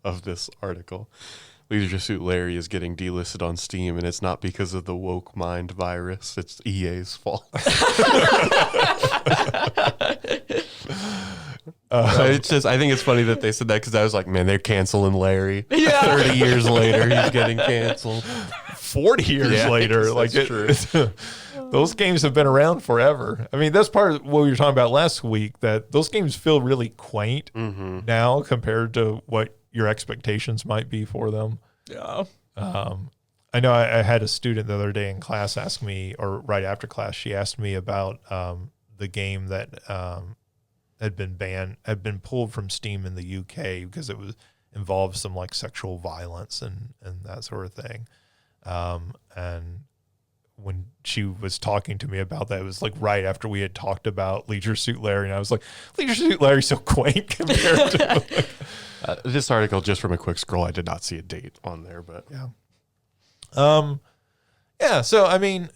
of this article. Leisure Suit Larry is getting delisted on Steam, and it's not because of the woke mind virus. It's EA's fault. It's just, I think it's funny that they said that because I was like, man, they're canceling Larry. Yeah. 30 years later, he's getting canceled. 40 years later. Like true. Those games have been around forever. I mean, that's part of what we were talking about last week, that those games feel really quaint now compared to what your expectations might be for them. Yeah. I know I had a student the other day in class ask me, or right after class, she asked me about the game that had been pulled from Steam in the UK because it involved some like sexual violence and that sort of thing. And when she was talking to me about that, it was like right after we had talked about Leisure Suit Larry, and I was like, Leisure Suit Larry's so quaint compared to this article, just from a quick scroll, I did not see a date on there, but yeah. So I mean,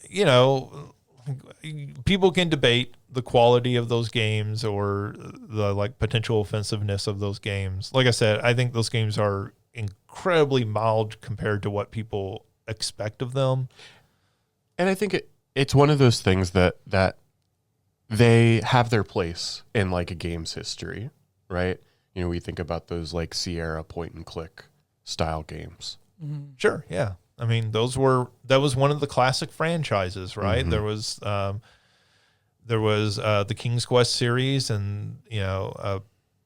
people can debate the quality of those games or the like potential offensiveness of those games. Like I said, I think those games are incredibly mild compared to what people expect of them. And I think it's one of those things that they have their place in like a game's history, right? We think about those like Sierra point and click style games. Mm-hmm. Sure, yeah. I mean, that was one of the classic franchises, right? Mm-hmm. There was the King's Quest series, and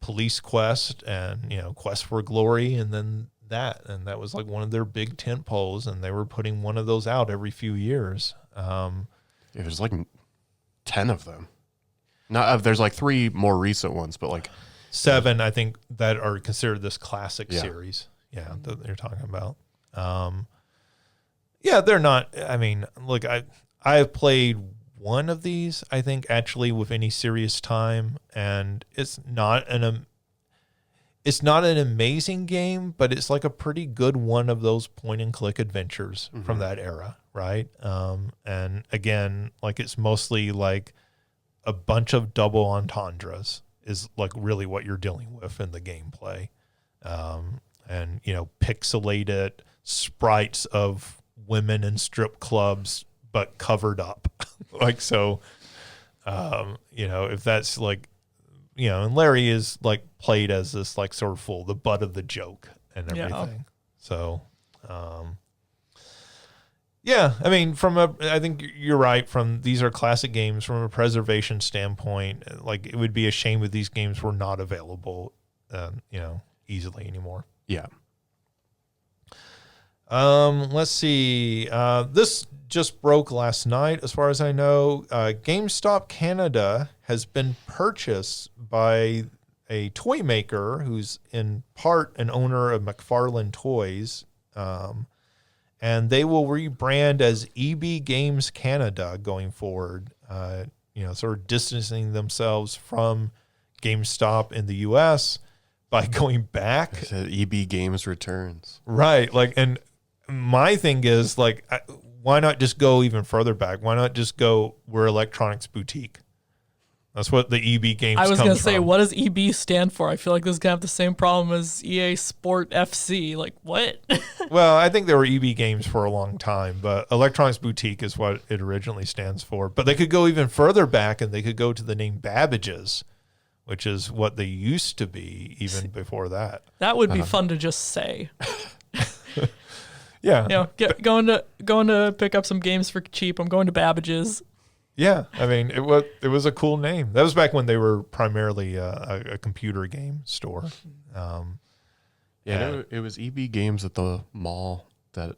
Police Quest, and Quest for Glory, and then that was like one of their big tent poles, and they were putting one of those out every few years. There's like 10 of them. There's like 3 more recent ones, but like 7, I think, that are considered this classic series. Yeah, that you're talking about. They're not. I mean, look, I've played one of these, I think, actually with any serious time, and it's not an amazing game, but it's like a pretty good one of those point and click adventures from that era, right? And again, like it's mostly like a bunch of double entendres is like really what you're dealing with in the gameplay. And pixelated sprites of women in strip clubs, but covered up. Like, so, if that's like, and Larry is like played as this like sort of the butt of the joke and everything. Yeah. So, I mean, I think you're right. These are classic games from a preservation standpoint. Like, it would be a shame if these games were not available, easily anymore. Yeah. Let's see. This just broke last night, as far as I know. GameStop Canada has been purchased by a toy maker who's in part an owner of McFarlane Toys, and they will rebrand as EB Games Canada going forward. Sort of distancing themselves from GameStop in the U.S. by going back. EB Games returns. Right. And my thing is why not just go even further back? Why not just go, we're Electronics Boutique? That's what the EB Games I was going to say, what does EB stand for? I feel like this is going to have the same problem as EA Sport FC. Like, what? Well, I think there were EB Games for a long time, but Electronics Boutique is what it originally stands for. But they could go even further back, and they could go to the name Babbage's, which is what they used to be even before that. That would be fun to just say. Yeah. Going to pick up some games for cheap. I'm going to Babbage's. Yeah, I mean, it was a cool name. That was back when they were primarily a computer game store. It was EB Games at the mall that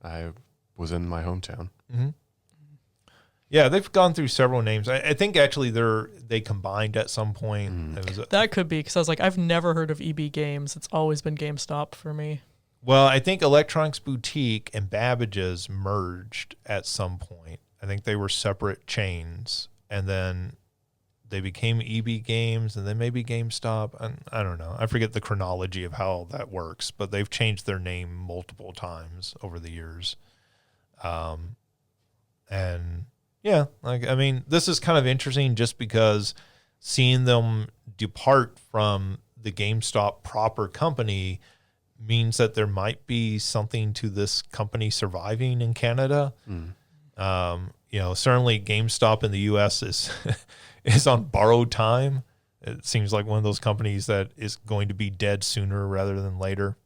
I was in my hometown. Mm-hmm. Yeah, they've gone through several names. I think actually they combined at some point. That could be, because I was like, I've never heard of EB Games. It's always been GameStop for me. Well, I think Electronics Boutique and Babbage's merged at some point. I think they were separate chains, and then they became EB Games, and then maybe GameStop. I don't know. I forget the chronology of how that works, but they've changed their name multiple times over the years. And yeah, this is kind of interesting just because seeing them depart from the GameStop proper company means that there might be something to this company surviving in Canada. Certainly GameStop in the U.S. is on borrowed time. It seems like one of those companies that is going to be dead sooner rather than later.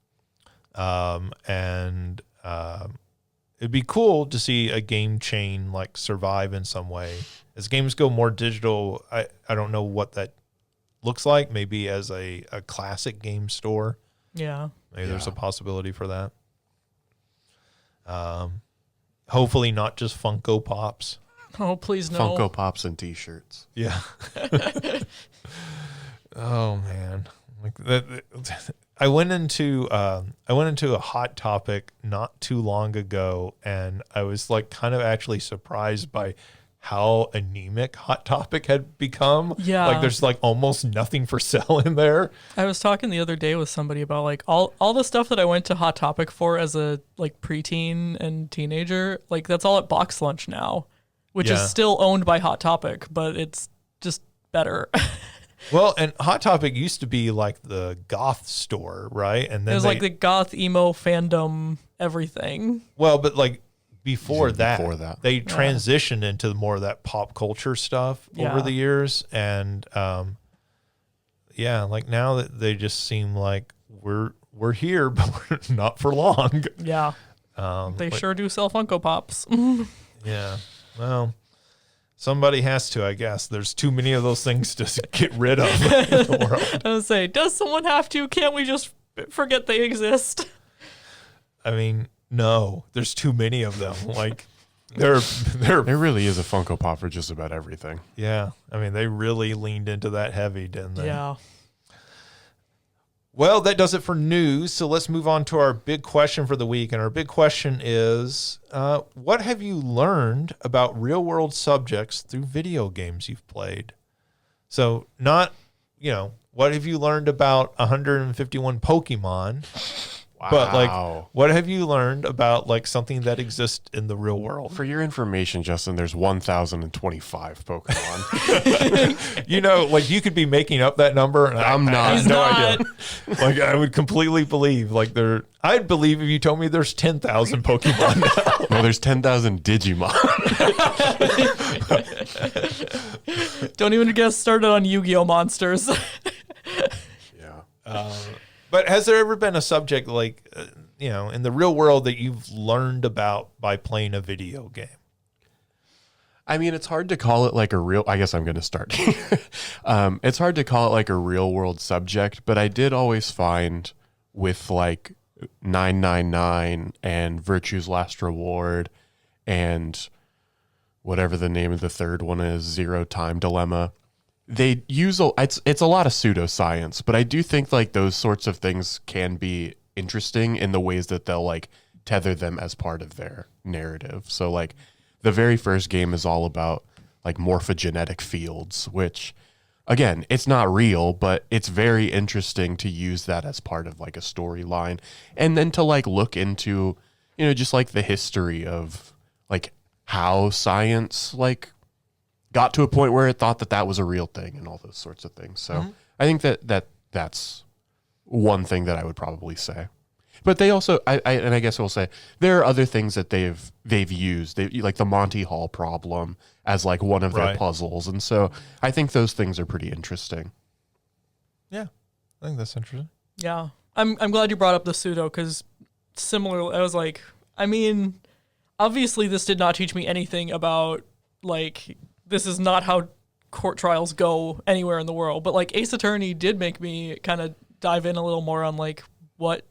It'd be cool to see a game chain survive in some way. As games go more digital, I don't know what that looks like. Maybe as a classic game store. Yeah. Maybe there's a possibility for that. Hopefully not just Funko Pops. Oh, please no. Funko Pops and T-shirts. Yeah. Oh man. I went into a Hot Topic not too long ago, and I was kind of actually surprised by how anemic Hot Topic had become. Yeah. There's almost nothing for sale in there. I was talking the other day with somebody about all the stuff that I went to Hot Topic for as a preteen and teenager, that's all at Box Lunch now, which is still owned by Hot Topic, but it's just better. Well, and Hot Topic used to be the goth store, right? And then it was the goth, emo, fandom, everything. Well, but before that, they transitioned into more of that pop culture stuff over the years. And now that they just seem like we're here, but we're not for long. Yeah. They sure do sell Funko Pops. Yeah. Well, somebody has to, I guess. There's too many of those things to get rid of in the world. I was say, does someone have to? Can't we just forget they exist? I mean, no, there's too many of them. There really is a Funko Pop for just about everything. Yeah. I mean, they really leaned into that heavy, didn't they? Yeah. Well, that does it for news. So let's move on to our big question for the week. And our big question is, what have you learned about real world subjects through video games you've played? So not, what have you learned about 151 Pokemon? Wow. But what have you learned about something that exists in the real world? For your information, Justin, there's 1,025 Pokemon. You could be making up that number, and I'm not. I have no idea. I would completely believe I'd believe if you told me there's 10,000 Pokemon now. No, there's 10,000 Digimon. Don't even get started on Yu-Gi-Oh monsters. Yeah. But has there ever been a subject in the real world that you've learned about by playing a video game? I mean, it's hard to call it I guess I'm going to start. It's hard to call it a real world subject, but I did always find with 999 and Virtue's Last Reward and whatever the name of the third one is, Zero Time Dilemma, they use it's a lot of pseudoscience, but I do think like those sorts of things can be interesting in the ways that they'll like tether them as part of their narrative. So like the very first game is all about like morphogenetic fields, which again, it's not real, but it's very interesting to use that as part of like a storyline, and then to like look into, you know, just like the history of like how science like got to a point where it thought that that was a real thing and all those sorts of things. So I think that's one thing that I would probably say. But they also, I guess I will say, there are other things that they've used, like the Monty Hall problem as like one of their puzzles, and so I think those things are pretty interesting. Yeah, I think that's interesting. Yeah, I'm glad you brought up the pseudo, because similarly, I was like, I mean, obviously this did not teach me anything about like, this is not how court trials go anywhere in the world, but like Ace Attorney did make me kind of dive in a little more on like what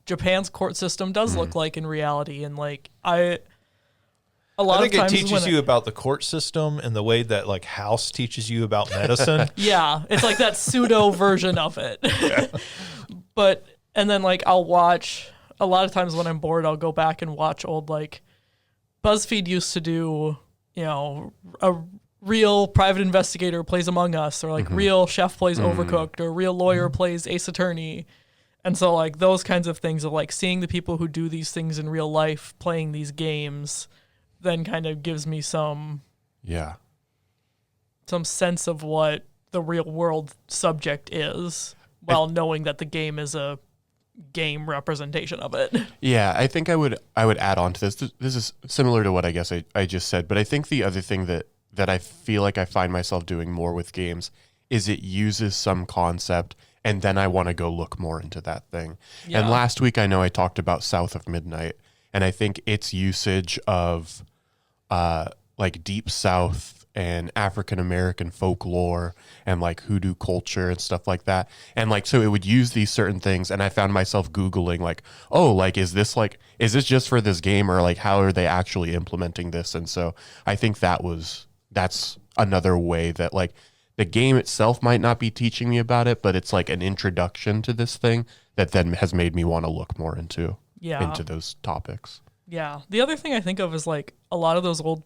Japan's court system does look like in reality, and like I think it teaches you about the court system in the way that like House teaches you about medicine. Yeah, it's like that pseudo version of it. Yeah. But and then like I'll watch a lot of times when I'm bored, I'll go back and watch old like BuzzFeed used to do, you know, a real private investigator plays Among Us, or like real chef plays Overcooked, or real lawyer plays Ace Attorney. And so like those kinds of things of like seeing the people who do these things in real life playing these games then kind of gives me some sense of what the real world subject is, while knowing that the game is a game representation of it. Yeah, I think I would add on to this. This is similar to what I guess I just said, but I think the other thing that I feel like I find myself doing more with games is it uses some concept and then I want to go look more into that thing. Yeah. And last week I know I talked about South of Midnight, and I think its usage of like Deep South and African American folklore and like hoodoo culture and stuff like that. And like, so it would use these certain things, and I found myself Googling like, oh, like, is this just for this game, or like, how are they actually implementing this? And so I think that's another way that like the game itself might not be teaching me about it, but it's like an introduction to this thing that then has made me want to look more into those topics. Yeah. The other thing I think of is like a lot of those old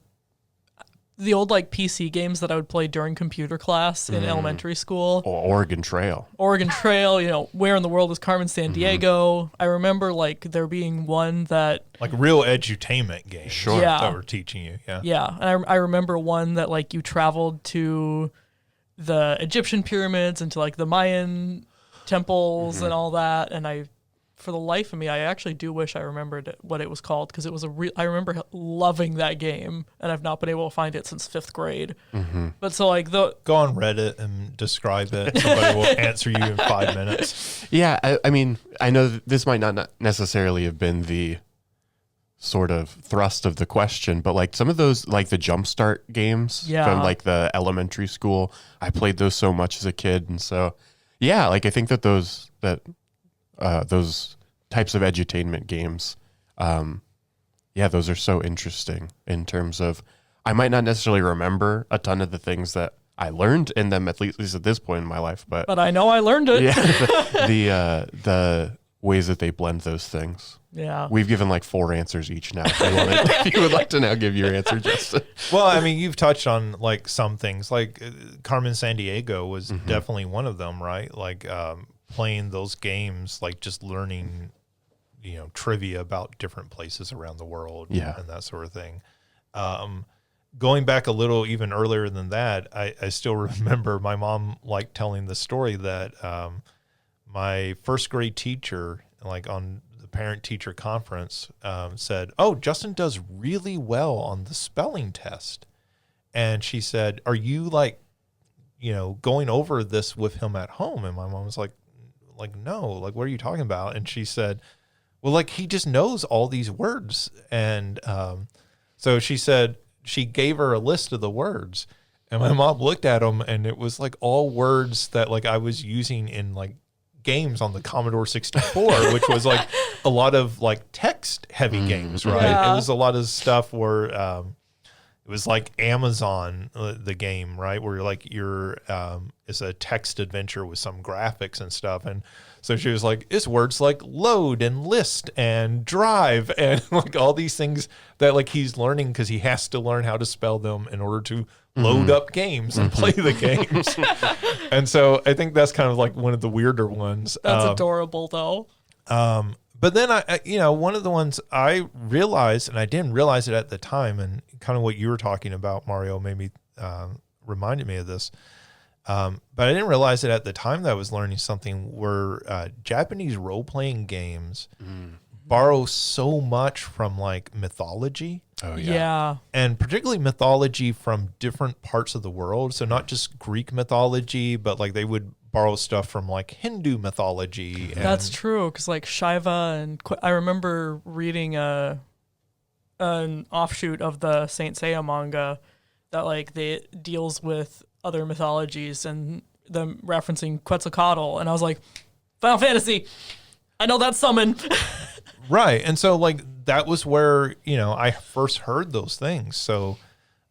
like PC games that I would play during computer class in elementary school. Or Oregon Trail, you know, Where in the World is Carmen Sandiego? I remember like there being one that like real edutainment games that were teaching you. Yeah. Yeah. And I remember one that like you traveled to the Egyptian pyramids and to like the Mayan temples and all that. And for the life of me, I actually do wish I remembered what it was called, because it was I remember loving that game, and I've not been able to find it since 5th grade. But so like go on Reddit and describe it. Somebody will answer you in 5 minutes. Yeah, I mean, I know this might not necessarily have been the sort of thrust of the question, but like some of those, like the Jumpstart games from like the elementary school, I played those so much as a kid, and so yeah, like I think that those types of edutainment games, those are so interesting in terms of I might not necessarily remember a ton of the things that I learned in them, at least at this point in my life, but I know I learned it. Yeah, the ways that they blend those things. Yeah, we've given like 4 answers each now. If you would like to now give your answer, Justin. Well, I mean, you've touched on like some things, like Carmen Sandiego was definitely one of them, right? Like playing those games, like just learning, you know, trivia about different places around the world, and that sort of thing. Going back a little even earlier than that, I still remember my mom like telling the story that my 1st grade teacher, like on the parent-teacher conference, said, "Oh, Justin does really well on the spelling test." And she said, "Are you like, you know, going over this with him at home?" And my mom was like, no, like, what are you talking about? And she said, well, like, he just knows all these words. And so she said she gave her a list of the words, and my mom looked at them, and it was like all words that like I was using in like games on the Commodore 64, which was like a lot of like text heavy games, right? Yeah. It was a lot of stuff where it was like Amazon, the game, right? Where you're it's a text adventure with some graphics and stuff. And so she was like, it's words like load and list and drive and like all these things that like he's learning because he has to learn how to spell them in order to load up games and play the games. And so I think that's kind of like one of the weirder ones. That's adorable though. But then one of the ones I realized, and I didn't realize it at the time, and kind of what you were talking about, Mario, made me reminded me of this. But I didn't realize it at the time that I was learning something where Japanese role-playing games borrow so much from like mythology. Oh Yeah. And particularly mythology from different parts of the world. So not just Greek mythology, but like they would borrow stuff from like Hindu mythology. That's true, because like Shiva and I remember reading an offshoot of the Saint Seiya manga that like they deals with other mythologies and them referencing Quetzalcoatl, and I was like, Final Fantasy, I know that summon. Right. And so like that was where, I first heard those things. So,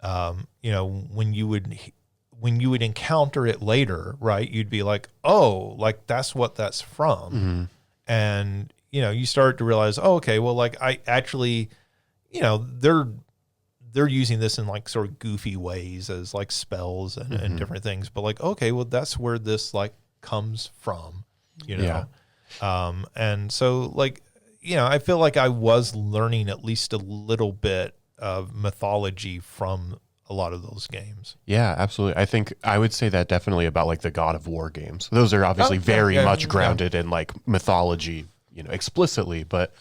when you would encounter it later, right, you'd be like, oh, like that's what that's from. And, you start to realize, oh, okay, well, like I actually, they're using this in like sort of goofy ways as like spells and different things. But like, okay, well, that's where this like comes from, Yeah. And so like, I feel like I was learning at least a little bit of mythology from a lot of those games. Yeah, absolutely. I think I would say that definitely about like the God of War games. Those are obviously very much grounded in like mythology, explicitly. But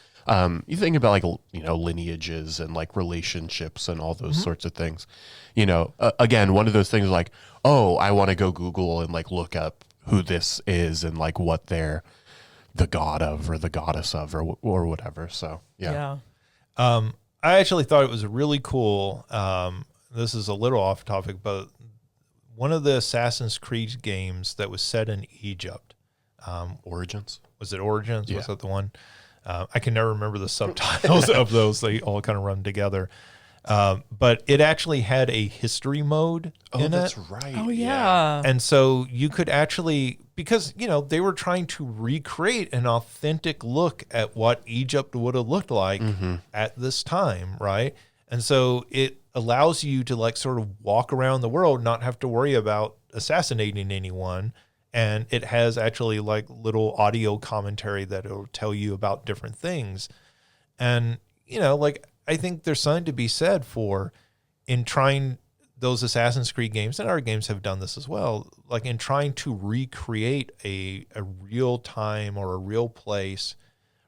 you think about like, lineages and like relationships and all those sorts of things. Again, one of those things like, oh, I want to go Google and like look up who this is and like what they're the god of or the goddess of or whatever. So, yeah. I actually thought it was really cool. This is a little off topic, but one of the Assassin's Creed games that was set in Egypt, Origins. Was it Origins? Yeah. Was that the one? I can never remember the subtitles of those. They all kind of run together. But it actually had a history mode in that's it. right. Oh yeah. And so you could actually, because, they were trying to recreate an authentic look at what Egypt would have looked like at this time, right? And so it allows you to like sort of walk around the world, not have to worry about assassinating anyone. And it has actually like little audio commentary that it'll tell you about different things. And, like I think there's something to be said for in trying those Assassin's Creed games, and our games have done this as well, like in trying to recreate a real time or a real place,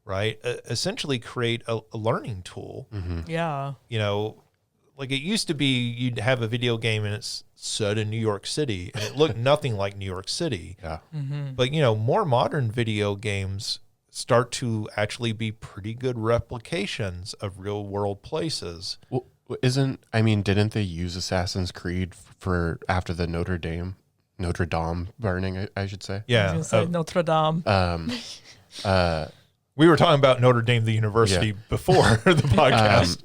right? Essentially create a learning tool. Yeah. Like it used to be you'd have a video game and it's set in New York City and it looked nothing like New York City. Yeah. But, more modern video games start to actually be pretty good replications of real world places. Well, didn't they use Assassin's Creed for after the Notre Dame burning, I should say? Yeah. I was gonna say Notre Dame. We were talking about Notre Dame, the university, before the podcast.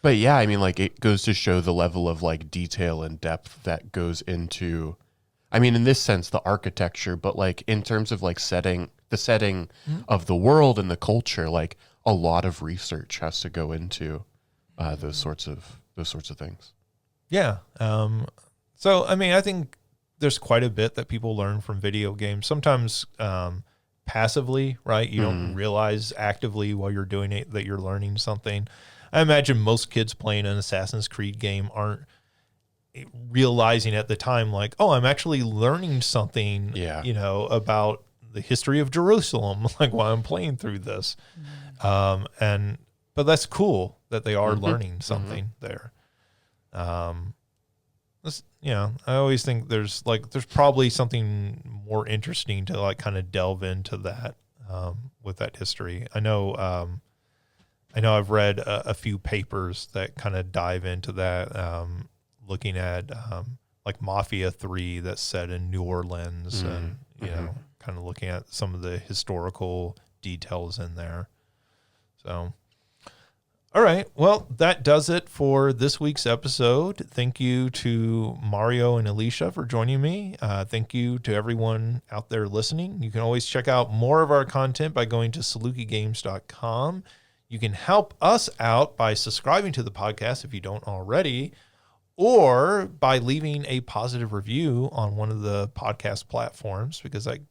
But yeah, like it goes to show the level of like detail and depth that goes into, in this sense, the architecture, but like in terms of like setting of the world and the culture, like a lot of research has to go into those sorts of things. Yeah. So, I think there's quite a bit that people learn from video games. Sometimes passively, right? You don't realize actively while you're doing it that you're learning something. I imagine most kids playing an Assassin's Creed game aren't realizing at the time, like, oh, I'm actually learning something, about the history of Jerusalem, like while I'm playing through this. But that's cool that they are learning something there. I always think there's probably something more interesting to like kind of delve into that with that history. I know I've read a few papers that kind of dive into that, looking at like Mafia 3 that's set in New Orleans and, kind of looking at some of the historical details in there. So, All right. Well, that does it for this week's episode. Thank you to Mario and Alicia for joining me. Thank you to everyone out there listening. You can always check out more of our content by going to salukigames.com. You can help us out by subscribing to the podcast if you don't already, or by leaving a positive review on one of the podcast platforms, because that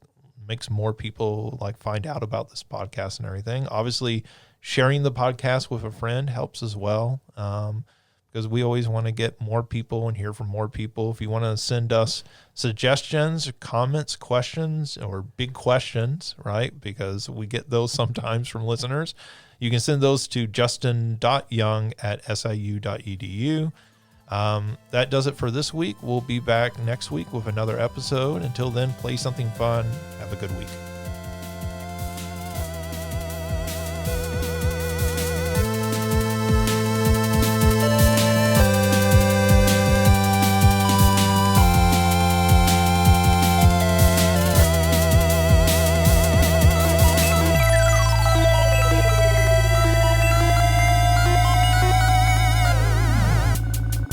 makes more people like find out about this podcast and everything. Obviously, sharing the podcast with a friend helps as well, because we always want to get more people and hear from more people. If you want to send us suggestions, comments, questions, or big questions, right? Because we get those sometimes from listeners. You can send those to justin.young@siu.edu. That does it for this week. We'll be back next week with another episode. Until then, play something fun. Have a good week.